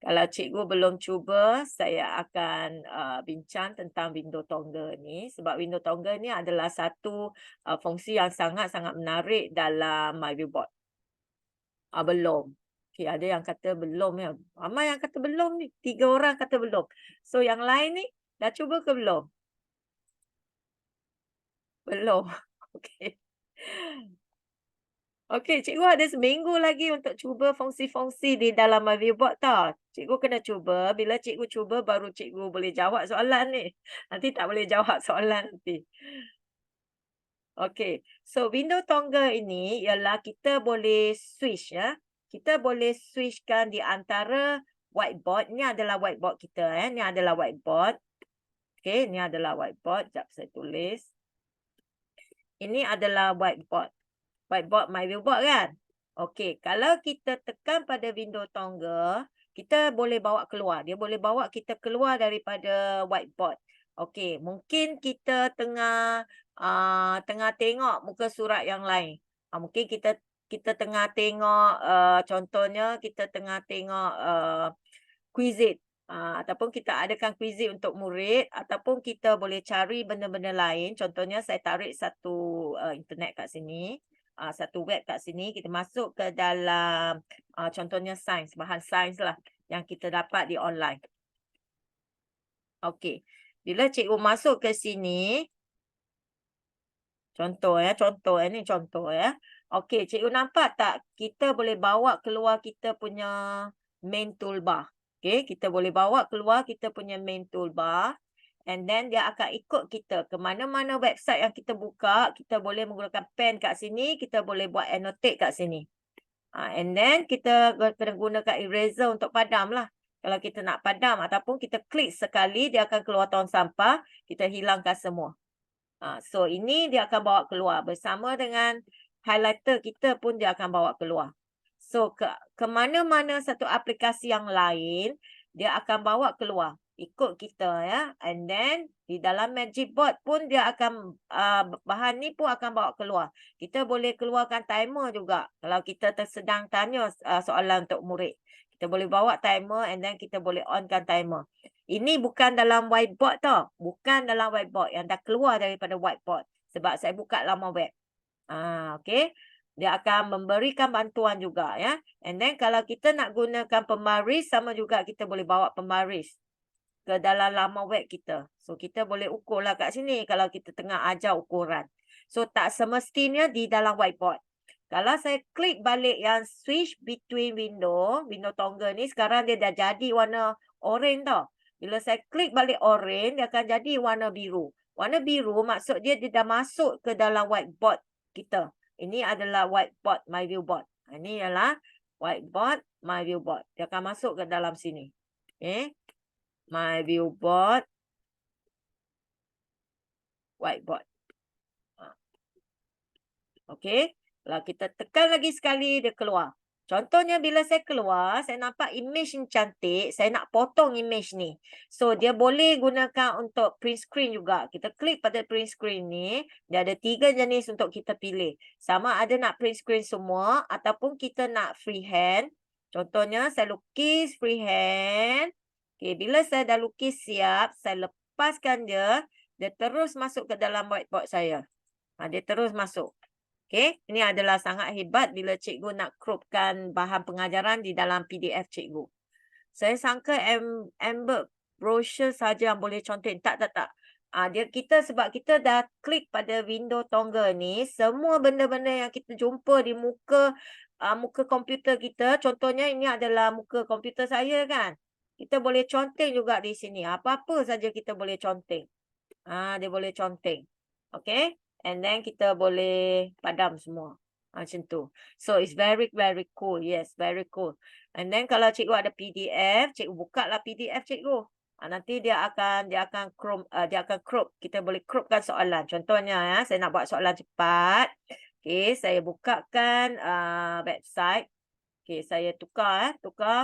Kalau cikgu belum cuba, saya akan bincang tentang window toggle ni. Sebab window toggle ni adalah satu fungsi yang sangat-sangat menarik dalam MyViewBoard. Belum. Okay, ada yang kata belum ya. Ramai yang kata belum ni. 3 orang kata belum. So yang lain ni dah cuba ke belum? Belum. Okey. Okey, cikgu ada seminggu lagi untuk cuba fungsi-fungsi di dalam MyViewBoard tau. Cikgu kena cuba. Bila cikgu cuba baru cikgu boleh jawab soalan ni. Nanti tak boleh jawab soalan nanti. Okey. So window toggle ini ialah kita boleh switch ya. Kita boleh switchkan di antara whiteboard. Ni adalah whiteboard kita. Ni adalah whiteboard. Okay, ni adalah whiteboard. Sekejap saya tulis. Ini adalah whiteboard. Whiteboard My Viewboard kan? Okey, kalau kita tekan pada window toggle, kita boleh bawa keluar. Dia boleh bawa kita keluar daripada whiteboard. Okey, mungkin kita tengah tengok muka surat yang lain. Mungkin kita tengah tengok contohnya kita tengah tengok Quizlet. Ataupun kita adakan Quizlet untuk murid, ataupun kita boleh cari benda-benda lain. Contohnya saya tarik satu internet kat sini. Satu web kat sini, kita masuk ke dalam contohnya sains, bahan sains lah yang kita dapat di online. Okey, bila cikgu masuk ke sini, contoh ni contoh ya. Okey, cikgu nampak tak kita boleh bawa keluar kita punya main toolbar. Okey, kita boleh bawa keluar kita punya main toolbar. And then dia akan ikut kita ke mana-mana website yang kita buka. Kita boleh menggunakan pen kat sini. Kita boleh buat annotate kat sini. And then kita kena gunakan eraser untuk padam lah. Kalau kita nak padam ataupun kita klik sekali, dia akan keluar tong sampah. Kita hilangkan semua. So ini dia akan bawa keluar. Bersama dengan highlighter kita pun dia akan bawa keluar. So ke mana-mana satu aplikasi yang lain, dia akan bawa keluar. Ikut kita ya. And then di dalam Magic Board pun dia akan bahan ni pun akan bawa keluar. Kita boleh keluarkan timer juga. Kalau kita sedang tanya soalan untuk murid. Kita boleh bawa timer and then kita boleh onkan timer. Ini bukan dalam whiteboard tau. Bukan dalam whiteboard. Yang dah keluar daripada whiteboard. Sebab saya buka laman web. Okay. Dia akan memberikan bantuan juga ya. And then kalau kita nak gunakan pembaris, sama juga kita boleh bawa pembaris ke dalam laman web kita. So kita boleh ukur lah kat sini kalau kita tengah ajar ukuran. So tak semestinya di dalam whiteboard. Kalau saya klik balik yang switch between window toggle ni, sekarang dia dah jadi warna orange tau. Bila saya klik balik orange, dia akan jadi warna biru. Warna biru maksud dia dah masuk ke dalam whiteboard kita. Ini adalah whiteboard My Viewboard. Ini adalah whiteboard My Viewboard. Dia akan masuk ke dalam sini. Okay. My Viewboard. Whiteboard. Okay. Kalau kita tekan lagi sekali, dia keluar. Contohnya bila saya keluar, saya nampak image yang cantik. Saya nak potong image ni. So, dia boleh gunakan untuk print screen juga. Kita klik pada print screen ni. Dia ada 3 jenis untuk kita pilih. Sama ada nak print screen semua ataupun kita nak freehand. Contohnya, saya lukis freehand. Okay, bila saya dah lukis siap, saya lepaskan dia. Dia terus masuk ke dalam whiteboard saya. Dia terus masuk. Okay, ini adalah sangat hebat bila cikgu nak cropkan bahan pengajaran di dalam PDF cikgu. Saya sangka Embed brochure saja yang boleh contoh. Tak. Kita sebab kita dah klik pada window toggle ni, semua benda-benda yang kita jumpa di muka komputer kita, contohnya ini adalah muka komputer saya kan. Kita boleh conteng juga di sini. Apa-apa saja kita boleh conteng. Dia boleh conteng. Okay. And then kita boleh padam semua. Macam tu. So it's very, very cool. Yes, very cool. And then kalau cikgu ada PDF, cikgu buka lah PDF cikgu. Nanti dia akan crop. Kita boleh cropkan soalan. Contohnya saya nak buat soalan cepat. Okay, saya bukakan website. Okay, saya tukar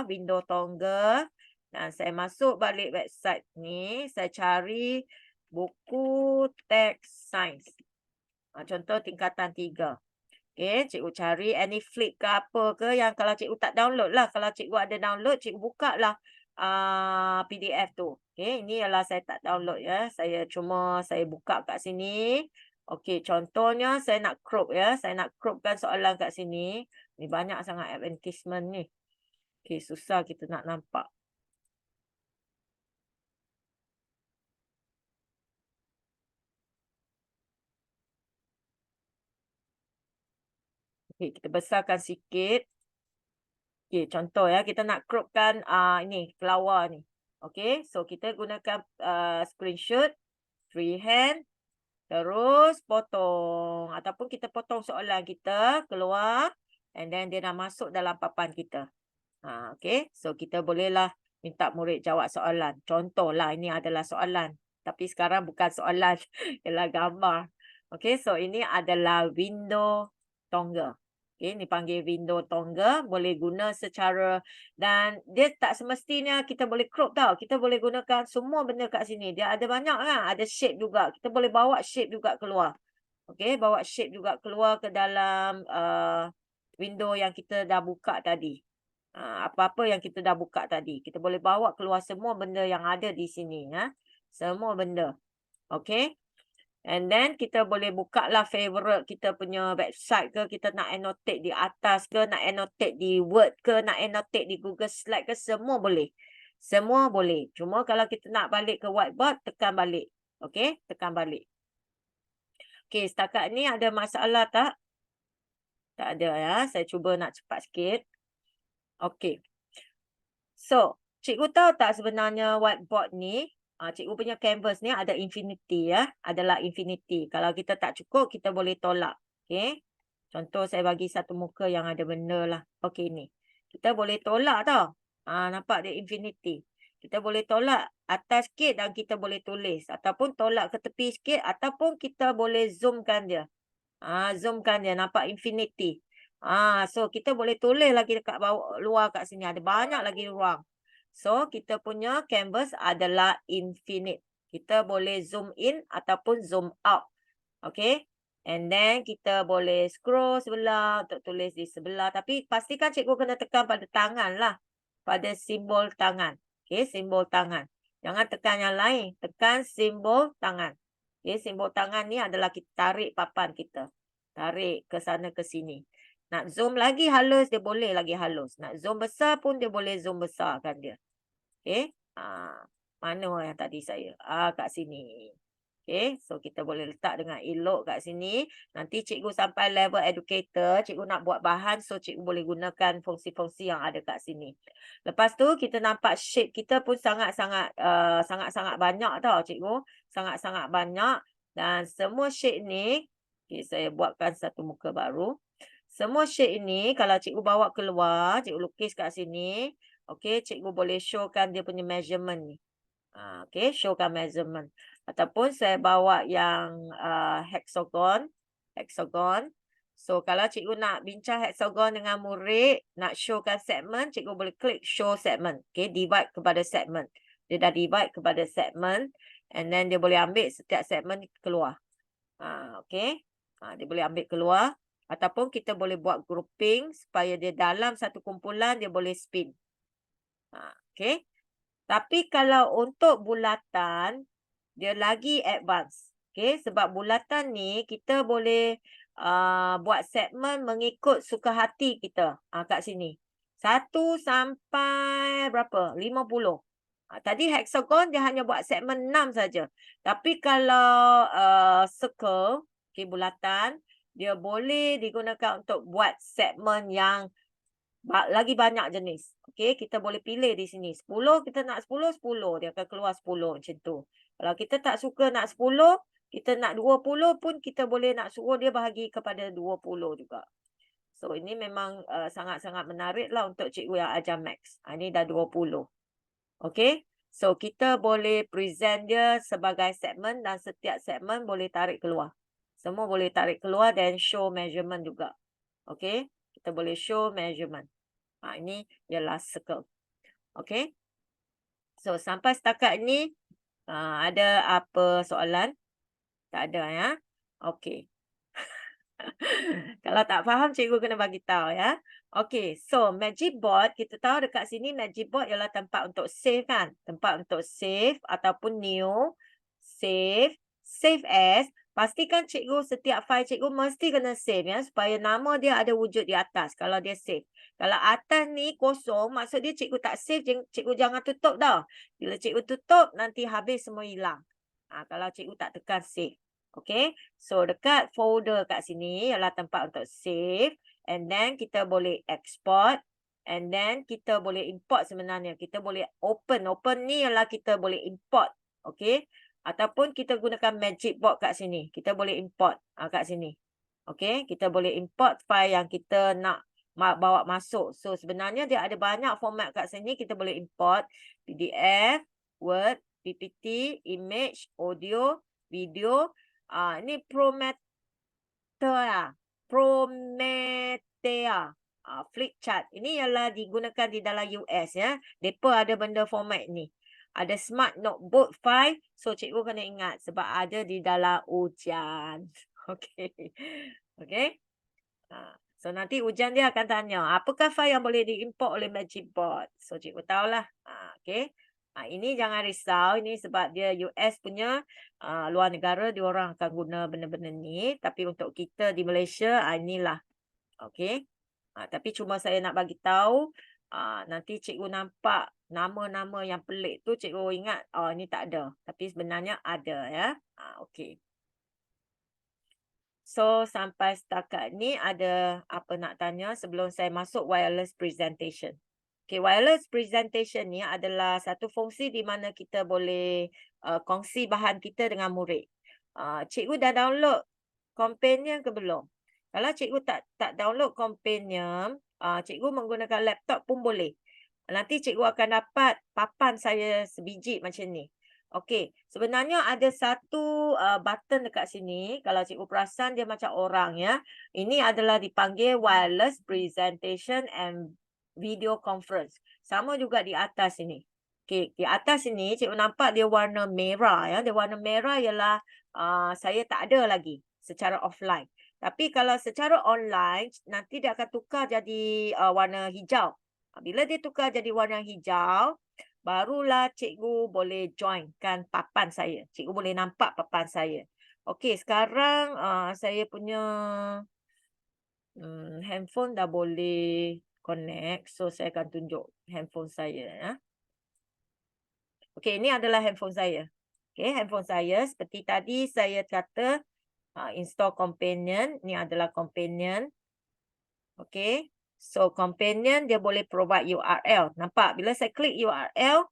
window toggle. Dan saya masuk balik website ni. Saya cari buku teks sains. Contoh tingkatan 3. Okay, cikgu cari any flip ke apa ke yang kalau cikgu tak download lah. Kalau cikgu ada download, cikgu buka lah PDF tu. Okay, ini ialah saya tak download ya. Saya buka kat sini. Okay, contohnya saya nak crop ya. Saya nak cropkan soalan kat sini. Ni banyak sangat advertisement ni. Okay, susah kita nak nampak. Okay, kita besarkan sikit. Okay, contoh ya, kita nak cropkan ini, flower ni. Okay, so kita gunakan screenshot, freehand, terus potong. Ataupun kita potong soalan kita, keluar, and then dia dah masuk dalam papan kita. Okay, so kita bolehlah minta murid jawab soalan. Contohlah, ini adalah soalan. Tapi sekarang bukan soalan, ialah gambar. Okay, so ini adalah window tongga. Okay, ini panggil window tongga. Boleh guna secara, dan dia tak semestinya kita boleh crop tau. Kita boleh gunakan semua benda kat sini. Dia ada banyak kan, ada shape juga. Kita boleh bawa shape juga keluar. Okay, bawa shape juga keluar ke dalam window yang kita dah buka tadi. Apa-apa yang kita dah buka tadi. Kita boleh bawa keluar semua benda yang ada di sini. Semua benda. Okay. And then kita boleh buka lah favorite kita punya website ke. Kita nak annotate di atas ke. Nak annotate di Word ke. Nak annotate di Google Slide ke. Semua boleh. Semua boleh. Cuma kalau kita nak balik ke whiteboard, tekan balik. Okay. Tekan balik. Okay. Setakat ni ada masalah tak? Tak ada ya. Saya cuba nak cepat sikit. Okay. So, cikgu tahu tak sebenarnya whiteboard ni, cikgu punya canvas ni ada infinity ya. Adalah infinity. Kalau kita tak cukup, kita boleh tolak. Okay. Contoh saya bagi satu muka yang ada benda lah. Okay ni. Kita boleh tolak tau. Nampak dia infinity. Kita boleh tolak atas sikit dan kita boleh tulis. Ataupun tolak ke tepi sikit. Ataupun kita boleh zoomkan dia. Zoomkan dia. Nampak infinity. So kita boleh tulis lagi dekat bawah luar kat sini. Ada banyak lagi ruang. So kita punya canvas adalah infinite. Kita boleh zoom in ataupun zoom out. Okay. And then kita boleh scroll sebelah untuk tulis di sebelah. Tapi pastikan cikgu kena tekan pada tangan lah. Pada simbol tangan. Okay, simbol tangan. Jangan tekan yang lain. Tekan simbol tangan. Okay, simbol tangan ni adalah kita tarik papan kita. Tarik ke sana ke sini. Nak zoom lagi halus, dia boleh lagi halus. Nak zoom besar pun dia boleh zoom besarkan dia. Okay. Mana yang tadi saya? Kat sini. Okay. So kita boleh letak dengan elok kat sini. Nanti cikgu sampai level educator, cikgu nak buat bahan. So cikgu boleh gunakan fungsi-fungsi yang ada kat sini. Lepas tu kita nampak shape kita pun sangat-sangat banyak tau cikgu. Sangat-sangat banyak. Dan semua shape ni, okay, saya buatkan satu muka baru. Semua shape ini kalau cikgu bawa keluar, cikgu lukis kat sini, okey, cikgu boleh showkan dia punya measurement ni. Okey, showkan measurement. Ataupun saya bawa yang hexagon. So kalau cikgu nak bincang hexagon dengan murid, nak showkan segmen, cikgu boleh klik show segment. Okey, divide kepada segmen. Dia dah divide kepada segmen, and then dia boleh ambil setiap segmen keluar. Okey. Dia boleh ambil keluar. Ataupun kita boleh buat grouping supaya dia dalam satu kumpulan, dia boleh spin. Okay. Tapi kalau untuk bulatan, dia lagi advance. Okay. Sebab bulatan ni, kita boleh buat segmen mengikut suka hati kita. Kat sini. 1 sampai berapa? 50. Tadi hexagon, dia hanya buat segmen 6 saja. Tapi kalau circle, okay, bulatan, dia boleh digunakan untuk buat segmen yang lagi banyak jenis. Okay, kita boleh pilih di sini. 10, kita nak 10, 10. Dia akan keluar 10 macam tu. Kalau kita tak suka nak 10, kita nak 20 pun kita boleh nak suruh dia bahagi kepada 20 juga. So, ini memang sangat-sangat menarik lah untuk cikgu yang ajar Max. Ini dah 20. Okay. So, kita boleh present dia sebagai segmen dan setiap segmen boleh tarik keluar. Semua boleh tarik keluar dan show measurement juga. Okay. Kita boleh show measurement. Ini ialah circle. Okay. So, sampai setakat ni ada apa soalan? Tak ada ya. Okay. Kalau tak faham, cikgu kena bagi tahu ya. Okay, so magic board, kita tahu dekat sini magic board ialah tempat untuk save kan. Tempat untuk save ataupun new, save as. Pastikan cikgu setiap file cikgu mesti kena save ya. Supaya nama dia ada wujud di atas kalau dia save. Kalau atas ni kosong, maksud dia cikgu tak save, cikgu jangan tutup dah. Bila cikgu tutup, nanti habis semua hilang. Kalau cikgu tak tekan save. Okay, so dekat folder kat sini ialah tempat untuk save. And then kita boleh export. And then kita boleh import sebenarnya. Kita boleh open. Open ni ialah kita boleh import. Okay. Ataupun kita gunakan magic board kat sini. Kita boleh import kat sini. Okay. Kita boleh import file yang kita nak bawa masuk. So sebenarnya dia ada banyak format kat sini. Kita boleh import PDF, Word, PPT, image, audio, video. Ini Prometheus. Flipchart. Ini ialah digunakan di dalam US ya. Depa ada benda format ni. Ada Smart Notebook 5. So cikgu kena ingat sebab ada di dalam ujian. Okey. Okey. So nanti ujian dia akan tanya, apakah file yang boleh diimport oleh Magicboard? So cikgu tahulah. Okey. Ini jangan risau, ini sebab dia US punya luar negara, dia orang akan guna benda-benda ni. Tapi untuk kita di Malaysia, inilah. Okey. Tapi cuma saya nak bagi tahu, nanti cikgu nampak nama-nama yang pelik tu, cikgu ingat, ini tak ada. Tapi sebenarnya ada ya. Okey. So sampai setakat ni ada apa nak tanya sebelum saya masuk wireless presentation. Okay, wireless presentation ni adalah satu fungsi di mana kita boleh kongsi bahan kita dengan murid. Cikgu dah download Companion ke belum? Kalau cikgu tak download Companion, cikgu menggunakan laptop pun boleh. Nanti cikgu akan dapat papan saya sebiji macam ni. Okey, sebenarnya ada satu button dekat sini. Kalau cikgu perasan dia macam orang ya. Ini adalah dipanggil wireless presentation and video conference. Sama juga di atas ini. Okey, di atas ini cikgu nampak dia warna merah ya. Dia warna merah ialah saya tak ada lagi secara offline. Tapi kalau secara online nanti dia akan tukar jadi warna hijau. Bila dia tukar jadi warna hijau, barulah cikgu boleh joinkan papan saya. Cikgu boleh nampak papan saya. Okey, sekarang saya punya handphone dah boleh connect. So, saya akan tunjuk handphone saya. Ya. Okey, ini adalah handphone saya. Okey, handphone saya. Seperti tadi saya kata install Companion. Ini adalah Companion. Okey. So, Companion dia boleh provide URL. Nampak? Bila saya klik URL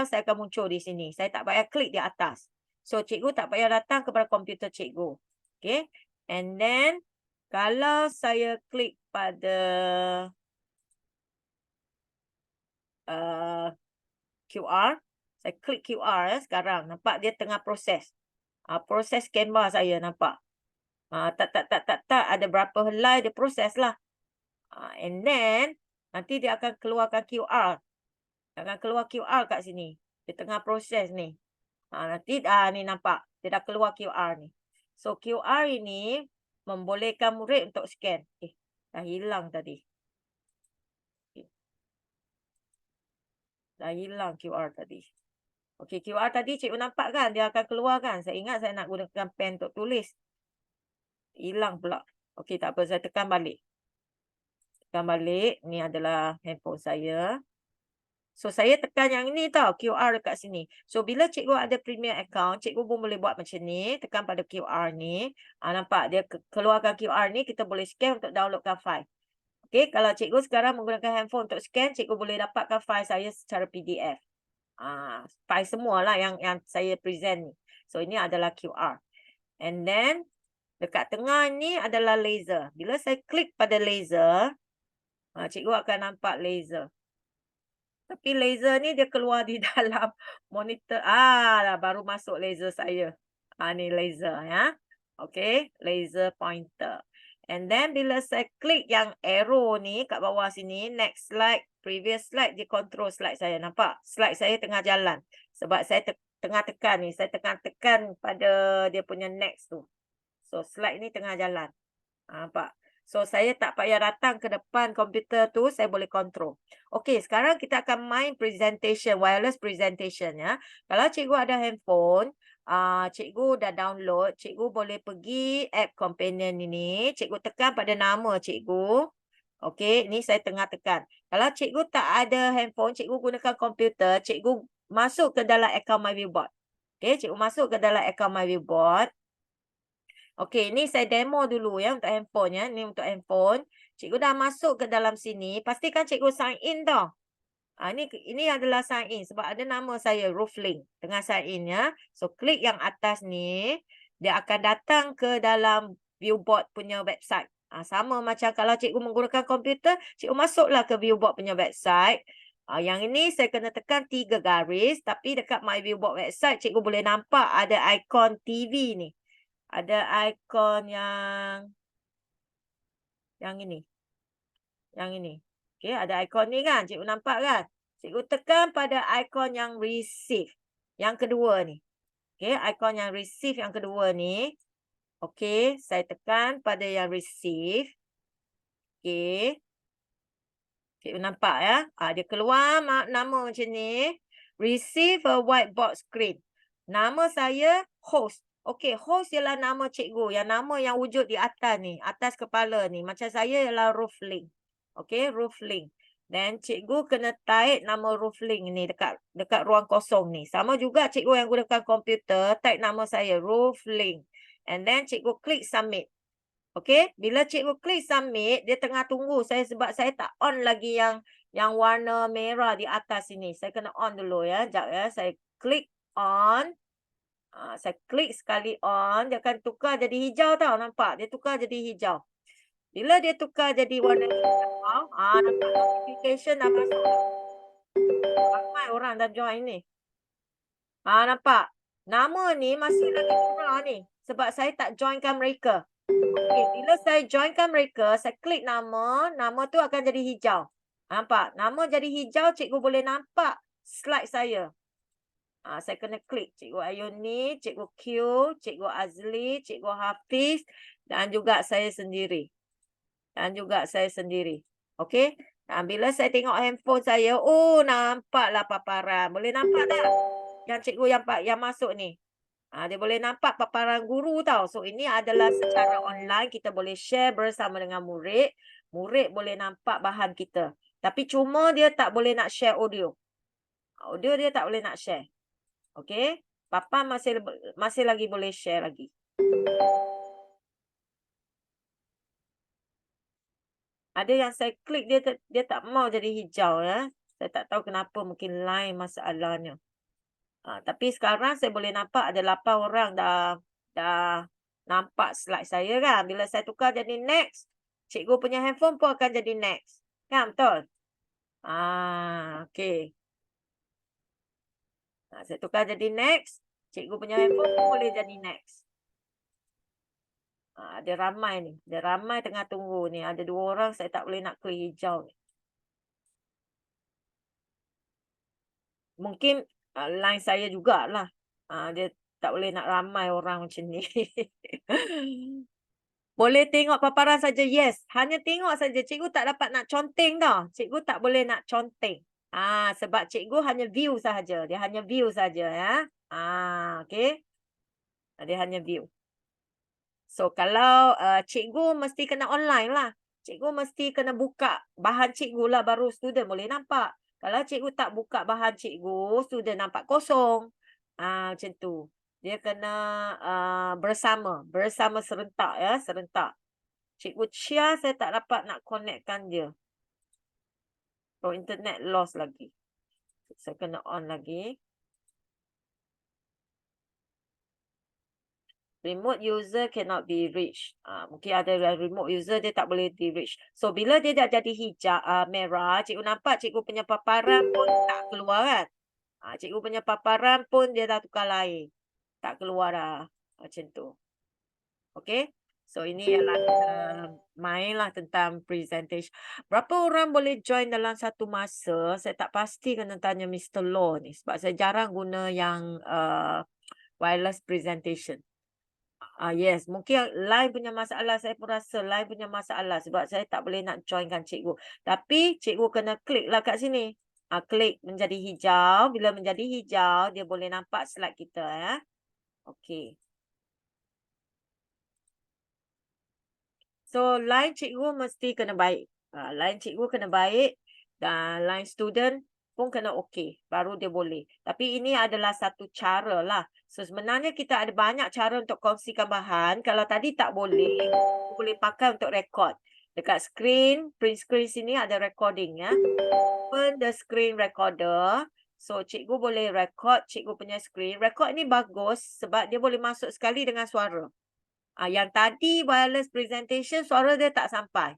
saya akan muncul di sini. Saya tak payah klik di atas. So, cikgu tak payah datang kepada komputer cikgu. Okay. And then, kalau saya klik pada QR, saya klik QR sekarang. Nampak dia tengah proses. Proses Canva saya nampak. Tak. Ada berapa helai dia proses lah. And then, nanti dia akan keluarkan QR. Akan keluar QR kat sini. Dia tengah proses ni. Nanti ni nampak. Dia dah keluar QR ni. So, QR ini membolehkan murid untuk scan. Dah hilang tadi. Dah hilang QR tadi. Okey, QR tadi cikgu nampak kan? Dia akan keluar kan? Saya ingat saya nak gunakan pen untuk tulis. Hilang pula. Okey, tak apa. Saya tekan balik. Tekan balik. Ni adalah handphone saya. So, saya tekan yang ni tau. QR dekat sini. So, bila cikgu ada Premier account, cikgu pun boleh buat macam ni. Tekan pada QR ni. Nampak? Dia keluarkan QR ni. Kita boleh scan untuk downloadkan file. Okey, kalau cikgu sekarang menggunakan handphone untuk scan, cikgu boleh dapatkan file saya secara PDF. File semualah yang saya present ni. So, ini adalah QR. And then, dekat tengah ni adalah laser. Bila saya klik pada laser, cikgu akan nampak laser. Tapi laser ni dia keluar di dalam monitor. Baru masuk laser saya. Ni laser ya. Okey, laser pointer. And then bila saya klik yang arrow ni kat bawah sini, next slide, previous slide, dia control slide saya. Nampak? Slide saya tengah jalan. Sebab saya tengah tekan ni. Saya tengah tekan pada dia punya next tu. So, slide ni tengah jalan. Nampak? So, saya tak payah datang ke depan komputer tu, saya boleh control. Okey, sekarang kita akan main presentation, wireless presentation ya. Kalau cikgu ada handphone, cikgu dah download, cikgu boleh pergi app Companion ini, cikgu tekan pada nama cikgu. Okey, ni saya tengah tekan. Kalau cikgu tak ada handphone, cikgu gunakan komputer, cikgu masuk ke dalam account MyViewBoard. Okey, cikgu masuk ke dalam account MyViewBoard. Okey, ni saya demo dulu ya untuk handphone ya. Ni untuk handphone. Cikgu dah masuk ke dalam sini. Pastikan cikgu sign in tau. Ini adalah sign in sebab ada nama saya Rooflink. Tengah sign in ya. So, klik yang atas ni. Dia akan datang ke dalam Viewboard punya website. Sama macam kalau cikgu menggunakan komputer, cikgu masuklah ke Viewboard punya website. Yang ini saya kena tekan 3 garis, tapi dekat My Viewboard website, cikgu boleh nampak ada ikon TV ni. Ada ikon yang ini. Yang ini. Okey, ada ikon ni kan? Cikgu nampak kan? Cikgu tekan pada ikon yang receive. Yang kedua ni. Okey, ikon yang receive yang kedua ni. Okey, saya tekan pada yang receive. Okey. Cikgu nampak ya. Dia keluar nama macam ni. Receive a whiteboard screen. Nama saya host. Okey, host ialah nama cikgu. Yang nama yang wujud di atas ni. Atas kepala ni. Macam saya ialah Roofling. Okey, Roofling. Dan cikgu kena type nama Roofling ni dekat ruang kosong ni. Sama juga cikgu yang gunakan komputer. Type nama saya Roofling. And then cikgu klik submit. Okey, bila cikgu klik submit, dia tengah tunggu saya sebab saya tak on lagi yang warna merah di atas sini. Saya kena on dulu ya. Sekejap ya. Saya klik on. Saya klik sekali on, dia akan tukar jadi hijau tau. Nampak? Dia tukar jadi hijau. Bila dia tukar jadi warna hijau, nampak notification dah masuk. Ramai orang dah join ni. Nampak? Nama ni masih lagi merah ni. Sebab saya tak joinkan mereka. Okey, bila saya joinkan mereka, saya klik nama tu akan jadi hijau. Nampak? Nama jadi hijau, cikgu boleh nampak slide saya. Saya kena klik Cikgu Ayuni, Cikgu Q, Cikgu Azli, Cikgu Hafiz dan juga saya sendiri. Okey? Bila saya tengok handphone saya, nampaklah paparan. Boleh nampak tak? Yang cikgu yang masuk ni. Dia boleh nampak paparan guru tau. So, ini adalah secara online kita boleh share bersama dengan murid. Murid boleh nampak bahan kita. Tapi cuma dia tak boleh nak share audio. Audio dia tak boleh nak share. Okey? Papa masih lagi boleh share lagi. Ada yang saya klik dia tak mau jadi hijau ya. Saya tak tahu kenapa, mungkin lain masalahnya. Tapi sekarang saya boleh nampak ada 8 orang dah nampak slide saya kan. Bila saya tukar jadi next, cikgu punya handphone pun akan jadi next. Kan betul? Okey. Saya tukar jadi next, cikgu punya handphone pun boleh jadi next. Ada ramai ni. Ada ramai tengah tunggu ni. Ada 2 orang saya tak boleh nak klik hijau ni. Mungkin line saya jugalah. Dia tak boleh nak ramai orang macam ni. Boleh tengok paparan saja, yes. Hanya tengok saja. Cikgu tak dapat nak conteng tau. Cikgu tak boleh nak conteng. Sebab cikgu hanya view sahaja. Dia hanya view saja ya. Okey. Dia hanya view. So, kalau cikgu mesti kena online lah. Cikgu mesti kena buka bahan cikgu lah baru student boleh nampak. Kalau cikgu tak buka bahan cikgu, student nampak kosong. Macam tu. Dia kena bersama serentak ya, serentak. Cikgu Chia saya tak dapat nak connectkan dia. Internet lost lagi. Saya kena on lagi. Remote user cannot be reached. Mungkin ada remote user dia tak boleh di reach. So bila dia dah jadi hijau merah, cikgu nampak cikgu punya paparan pun tak keluar kan. Cikgu punya paparan pun dia dah tukar lain. Tak keluar dah. Macam tu. Okey. So ini ialah kita mainlah tentang presentation. Berapa orang boleh join dalam satu masa? Saya tak pasti, kena tanya Mr. Law ni. Sebab saya jarang guna yang wireless presentation. Yes, mungkin line punya masalah, saya pun rasa line punya masalah sebab saya tak boleh nak joinkan cikgu. Tapi cikgu kena klik lah kat sini. Klik menjadi hijau. Bila menjadi hijau, dia boleh nampak slide kita ya. Okey. So, line cikgu mesti kena baik. Line cikgu kena baik dan line student pun kena okey. Baru dia boleh. Tapi ini adalah satu cara lah. So, sebenarnya kita ada banyak cara untuk kongsikan bahan. Kalau tadi tak boleh, boleh pakai untuk record. Dekat screen, print screen sini ada recording ya. Open the screen recorder. So, cikgu boleh record cikgu punya screen. Record ni bagus sebab dia boleh masuk sekali dengan suara. Yang tadi wireless presentation suara dia tak sampai.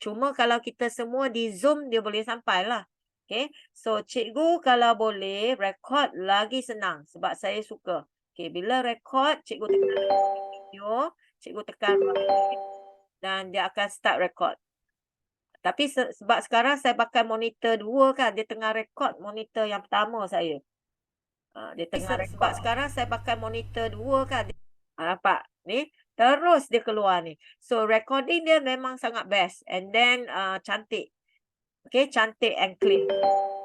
Cuma kalau kita semua di Zoom dia boleh sampai lah. Okay. So cikgu kalau boleh record lagi senang sebab saya suka. Okay. Bila record cikgu tekan video, cikgu tekan dan dia akan start record. Tapi sebab sekarang saya pakai monitor 2 kan, dia tengah record monitor yang pertama saya. Dia tengah record. Sebab sekarang saya pakai monitor 2 kan. Nampak? Ni terus dia keluar ni. So recording dia memang sangat best and then cantik. Okay, cantik and clean.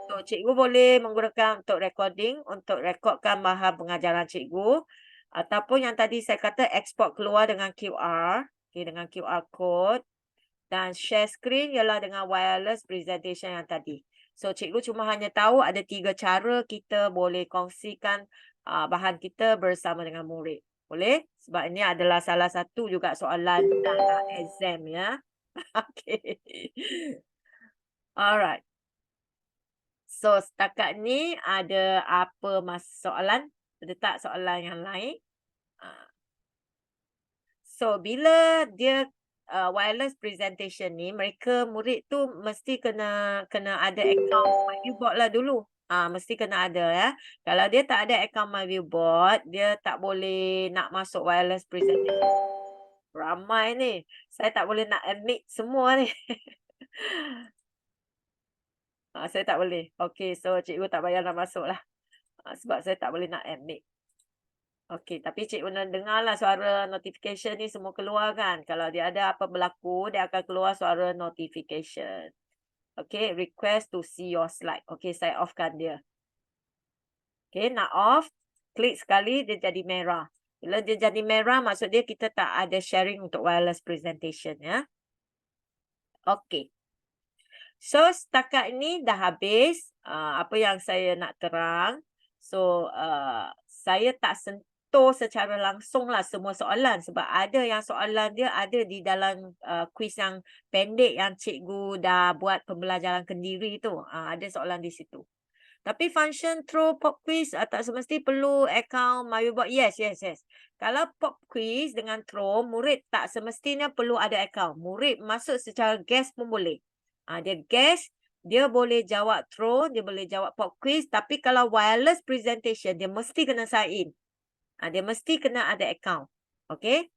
So cikgu boleh menggunakan untuk recording, untuk rekodkan bahan pengajaran cikgu. Ataupun yang tadi saya kata export keluar dengan QR. Okay, dengan QR code. Dan share screen ialah dengan wireless presentation yang tadi. So cikgu cuma hanya tahu ada 3 cara kita boleh kongsikan bahan kita bersama dengan murid. Boleh? Sebab ini adalah salah satu juga soalan exam ya. Okay. Alright. So setakat ni ada apa soalan? Ada tak soalan yang lain? So bila dia wireless presentation ni, murid tu mesti kena ada account MyViewBoard lah dulu. Mesti kena ada ya. Kalau dia tak ada account MyViewBoard, dia tak boleh nak masuk wireless presentation. Ramai ni. Saya tak boleh nak admit semua ni. Saya tak boleh. Okay, so cikgu tak payah nak masuk lah. Sebab saya tak boleh nak admit. Okey, tapi cikgu nak dengarlah suara notification ni semua keluar kan. Kalau dia ada apa berlaku, dia akan keluar suara notification. Okey, request to see your slide. Okey, saya offkan dia. Okey, nak off, klik sekali dia jadi merah. Bila dia jadi merah, maksud dia kita tak ada sharing untuk wireless presentation ya. Okey. So, setakat ini dah habis apa yang saya nak terang. So, saya tak sentuh secara langsung lah semua soalan sebab ada yang soalan dia ada di dalam kuis yang pendek yang cikgu dah buat pembelajaran kendiri tu. Ada soalan di situ. Tapi function through pop quiz tak semesti perlu account MyViewBoard. Yes. Kalau pop quiz dengan throw, murid tak semestinya perlu ada account. Murid masuk secara guess pun boleh. Dia guess, dia boleh jawab throw, dia boleh jawab pop quiz. Tapi kalau wireless presentation, dia mesti kena sign in. Dia mesti kena ada account. Okay?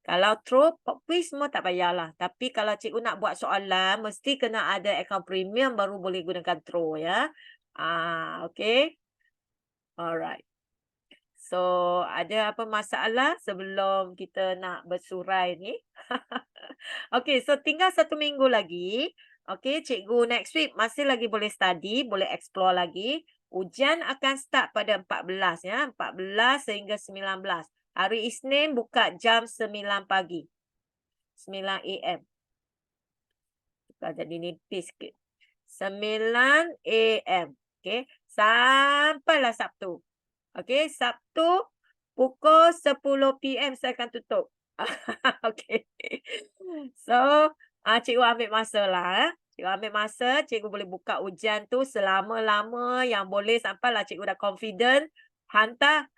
Kalau throw, pop quiz semua tak payahlah. Tapi kalau cikgu nak buat soalan, mesti kena ada account premium baru boleh gunakan throw ya. Okay. Alright. So, ada apa masalah sebelum kita nak bersurai ni? Okay, so tinggal 1 minggu lagi. Okay, cikgu next week masih lagi boleh study, boleh explore lagi. Ujian akan start pada 14 ya, 14 sehingga 19. Hari Isnin buka jam 9 pagi. 9 AM. Kita jadi nipis sikit. 9 AM. Okay, sampailah Sabtu. Okay, Sabtu pukul 10 PM saya akan tutup. Okay. So, cikgu ambil masa lah. Cikgu ambil masa, cikgu boleh buka ujian tu selama-lama yang boleh sampailah cikgu dah confident. Hantar.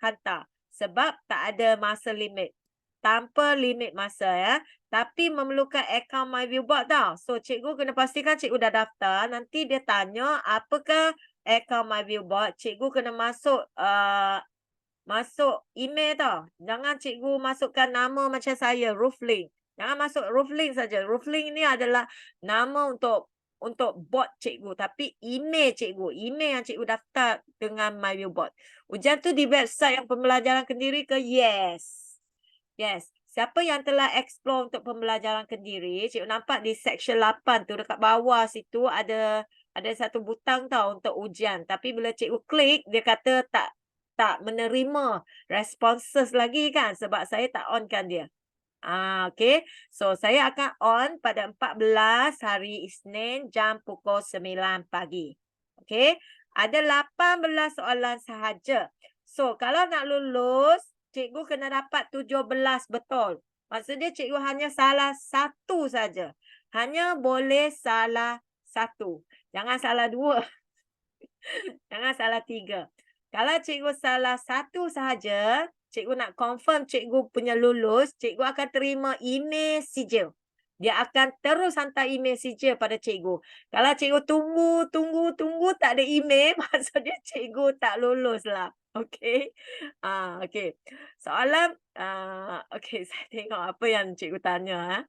Sebab tak ada masa limit. Tanpa limit masa ya. Tapi memerlukan account MyViewBoard tau. So, cikgu kena pastikan cikgu dah daftar. Nanti dia tanya apakah account MyViewBoard. Cikgu kena masuk email tau. Jangan cikgu masukkan nama macam saya, Rooflink. Jangan masuk Rooflink saja. Rooflink ni adalah nama untuk bot cikgu. Tapi email cikgu. Email yang cikgu daftar dengan MyViewBoard. Ujian tu di website yang pembelajaran kendiri ke? Yes. Siapa yang telah explore untuk pembelajaran kendiri, cikgu nampak di section 8 tu dekat bawah situ ada satu butang tau untuk ujian. Tapi bila cikgu klik, dia kata tak menerima responses lagi kan sebab saya tak onkan dia. Okay. So, saya akan on pada 14 hari Isnin jam pukul 9 pagi. Okay. Ada 18 soalan sahaja. So, kalau nak lulus, cikgu kena dapat 17 betul. Maksudnya cikgu hanya salah satu saja. Hanya boleh salah satu. Jangan salah 2. Jangan salah 3. Kalau cikgu salah satu sahaja, cikgu nak confirm cikgu punya lulus, cikgu akan terima email sijil. Dia akan terus hantar email sijil pada cikgu. Kalau cikgu tunggu tak ada email, maksudnya cikgu tak lulus lah. Okey. Okey. Soalan, okey, saya tengok apa yang cikgu tanya.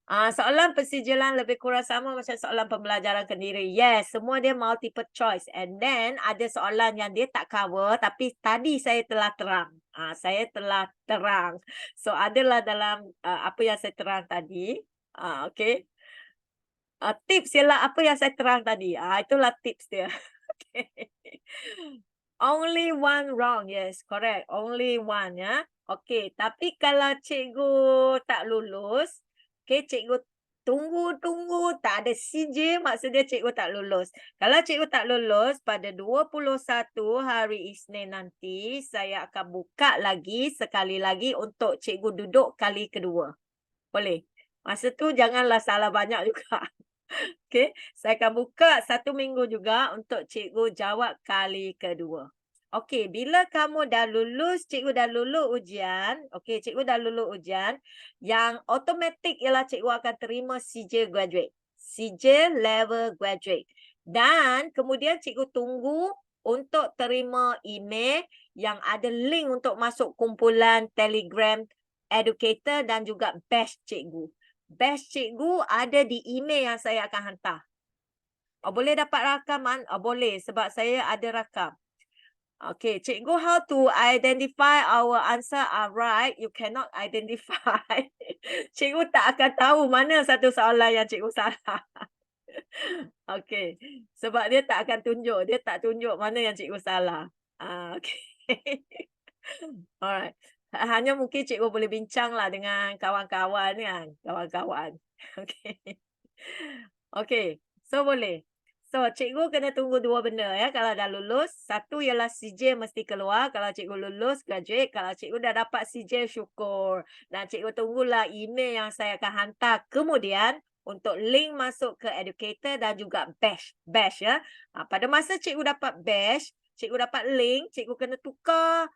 Soalan persijilan lebih kurang sama macam soalan pembelajaran kendiri. Yes, semua dia multiple choice. And then ada soalan yang dia tak cover tapi tadi saya telah terang. Saya telah terang. So adalah dalam apa yang saya terang tadi. Okay. Tips ialah apa yang saya terang tadi. Itulah tips dia. Okay. Only one wrong. Yes, correct. Only one ya. Okay, tapi kalau cikgu tak lulus, okay, cikgu tunggu, tak ada CJ, maksudnya cikgu tak lulus. Kalau cikgu tak lulus, pada 21 hari Isnin nanti, saya akan buka lagi, sekali lagi untuk cikgu duduk kali kedua. Boleh? Masa tu janganlah salah banyak juga. Okay, saya akan buka 1 minggu juga untuk cikgu jawab kali kedua. Okey, bila kamu dah lulus, cikgu dah lulus ujian, okey, cikgu dah lulus ujian, yang automatik ialah cikgu akan terima sijil graduate. Sijil level graduate. Dan kemudian cikgu tunggu untuk terima email yang ada link untuk masuk kumpulan Telegram educator dan juga batch cikgu. Batch cikgu ada di email yang saya akan hantar. Boleh dapat rakaman? Boleh, sebab saya ada rakam. Okay, cikgu, how to identify our answer are right? You cannot identify. Cikgu tak akan tahu mana satu soalan yang cikgu salah. Okay, sebab dia tak akan tunjuk. Dia tak tunjuk mana yang cikgu salah. Okay. Alright. Hanya mungkin cikgu boleh bincang lah dengan kawan-kawan kan. Kawan-kawan. Okay. Okay, so boleh. So, cikgu kena tunggu 2 benda ya kalau dah lulus. Satu ialah sijil mesti keluar. Kalau cikgu lulus, graduate. Kalau cikgu dah dapat sijil, syukur. Dan cikgu tunggulah email yang saya akan hantar kemudian untuk link masuk ke educator dan juga batch. Batch ya. Pada masa cikgu dapat batch, cikgu dapat link, cikgu kena tukar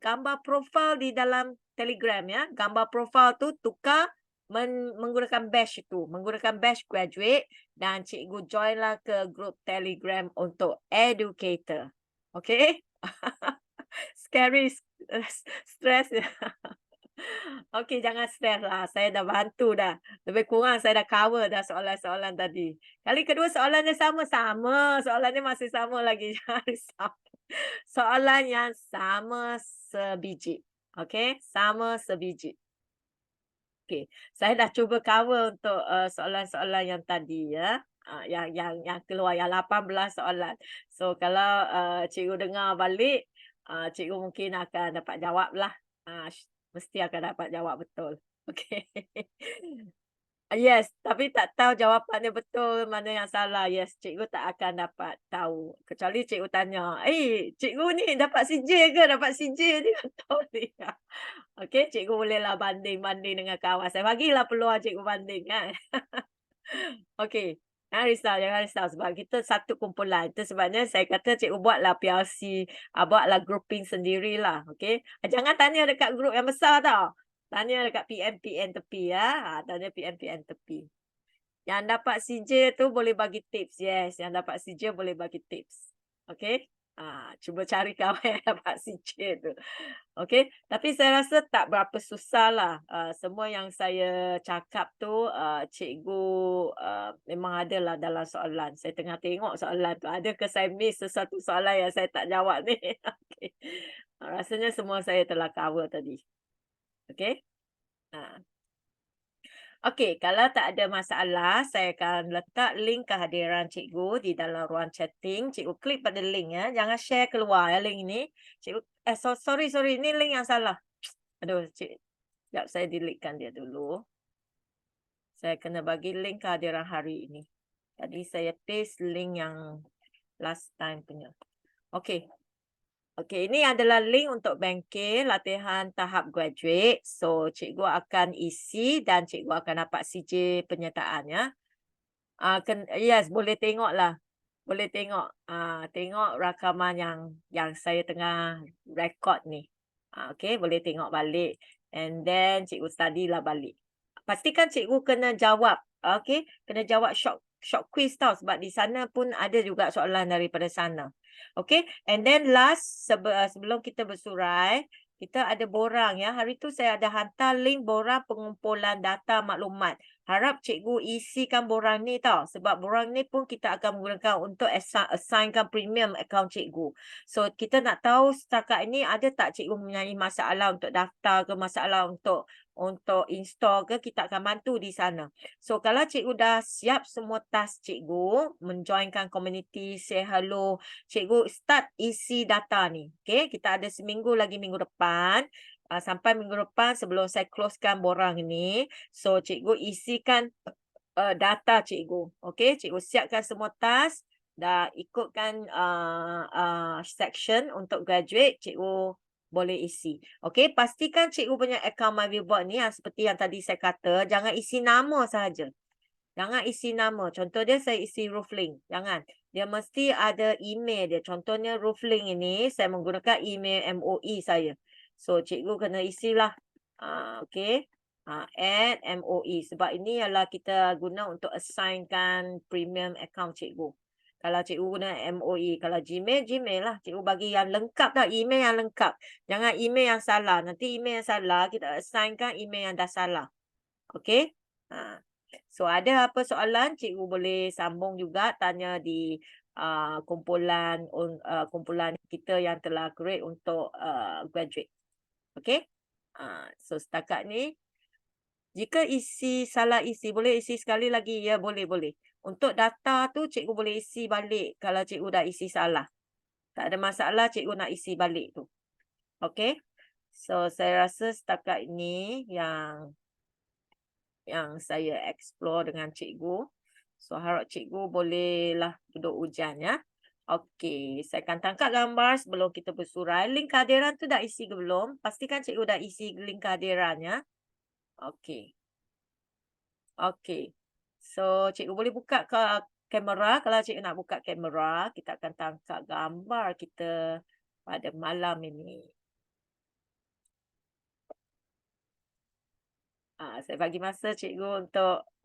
gambar profil di dalam Telegram ya. Gambar profil tu tukar menggunakan batch itu, menggunakan batch graduate dan cikgu join lah ke grup Telegram untuk educator. Okay? Scary, stress. Okay, jangan stress lah. Saya dah bantu dah. Lebih kurang saya dah cover dah soalan-soalan tadi. Kali kedua soalannya sama-sama. Soalannya masih sama lagi. Jangan risau. Soalan yang sama sebiji. Okay? Sama sebiji. Okay, saya dah cuba cover untuk soalan-soalan yang tadi ya. Yang keluar yang 18 soalan. So kalau cikgu dengar balik, cikgu mungkin akan dapat jawab lah. Mesti akan dapat jawab betul. Okay. Yes, tapi tak tahu jawapannya betul, mana yang salah. Yes, cikgu tak akan dapat tahu. Kecuali cikgu tanya, cikgu ni dapat CJ ke? Dapat CJ ni atau ni? Okey, cikgu bolehlah banding-banding dengan kawan. Saya bagilah peluang cikgu banding kan. Okey, jangan risau sebab kita satu kumpulan. Itu sebabnya saya kata cikgu buatlah PLC, buatlah grouping sendirilah. Okey. Jangan tanya dekat grup yang besar tau. Tanya dekat PM tepi ya. Tanya PM tepi. Yang dapat CJ tu boleh bagi tips. Yes, yang dapat CJ boleh bagi tips. Okey. Cuba cari kawan yang dapat CJ tu. Okey, tapi saya rasa tak berapa susah lah. Semua yang saya cakap tu cikgu memang ada lah dalam soalan. Saya tengah tengok soalan tu. Adakah saya miss sesuatu soalan yang saya tak jawab ni? Okey. Rasanya semua saya telah cover tadi. Okey. Okey, kalau tak ada masalah, saya akan letak link kehadiran cikgu di dalam ruang chatting. Cikgu klik pada link ya. Jangan share keluar ya link ni. Cikgu sorry, ni link yang salah. Aduh, sekejap saya deletekan dia dulu. Saya kena bagi link kehadiran hari ini. Tadi saya paste link yang last time punya. Okey. Okey, ini adalah link untuk bangkit latihan tahap graduate. So, cikgu akan isi dan cikgu akan dapat CJ penyertaan ya. Yes, boleh tengoklah. Boleh tengok, tengok rakaman yang saya tengah rekod ni. Okey, boleh tengok balik and then cikgu study lah balik. Pastikan cikgu kena jawab, okey, kena jawab short short quiz tau sebab di sana pun ada juga soalan daripada sana. Okey, and then last sebelum kita bersurai, kita ada borang ya. Hari tu saya ada hantar link borang pengumpulan data maklumat. Harap cikgu isikan borang ni tau. Sebab borang ni pun kita akan menggunakan untuk assignkan premium account cikgu. So, kita nak tahu setakat ini ada tak cikgu mempunyai masalah untuk daftar ke masalah untuk install ke, kita akan bantu di sana. So, kalau cikgu dah siap semua task cikgu, menjoinkan community, say hello, cikgu start isi data ni. Okay, kita ada seminggu lagi minggu depan. Sampai minggu depan sebelum saya closekan borang ini. So, cikgu isikan data cikgu. Okey, cikgu siapkan semua task. Dah ikutkan section untuk graduate, cikgu boleh isi. Okey, pastikan cikgu punya account MyViewBoard ni yang seperti yang tadi saya kata, jangan isi nama sahaja. Jangan isi nama. Contoh dia saya isi Rooflink. Jangan. Dia mesti ada email dia. Contohnya Rooflink ini saya menggunakan email MOE saya. So cikgu kena isilah. Okey. Add MOE. Sebab ini ialah kita guna untuk assignkan premium account cikgu. Kalau cikgu guna MOE. Kalau Gmail, Gmail lah. Cikgu bagi yang lengkap dah. Email yang lengkap. Jangan email yang salah. Nanti email yang salah kita assignkan email yang dah salah. Okey. So ada apa soalan, cikgu boleh sambung juga tanya di kumpulan kita yang telah create untuk graduate. Okey? So setakat ni, jika salah isi, boleh isi sekali lagi? Ya, boleh. Untuk data tu cikgu boleh isi balik kalau cikgu dah isi salah. Tak ada masalah cikgu nak isi balik tu. Okey? So saya rasa setakat ini yang saya explore dengan cikgu. So, harap cikgu bolehlah duduk ujian ya. Okey, saya akan tangkap gambar sebelum kita bersurai. Link kehadiran tu dah isi ke belum? Pastikan cikgu dah isi link kehadiran ya. Okey. Okey. So, cikgu boleh buka ke kamera. Kalau cikgu nak buka kamera, kita akan tangkap gambar kita pada malam ini. Saya bagi masa cikgu untuk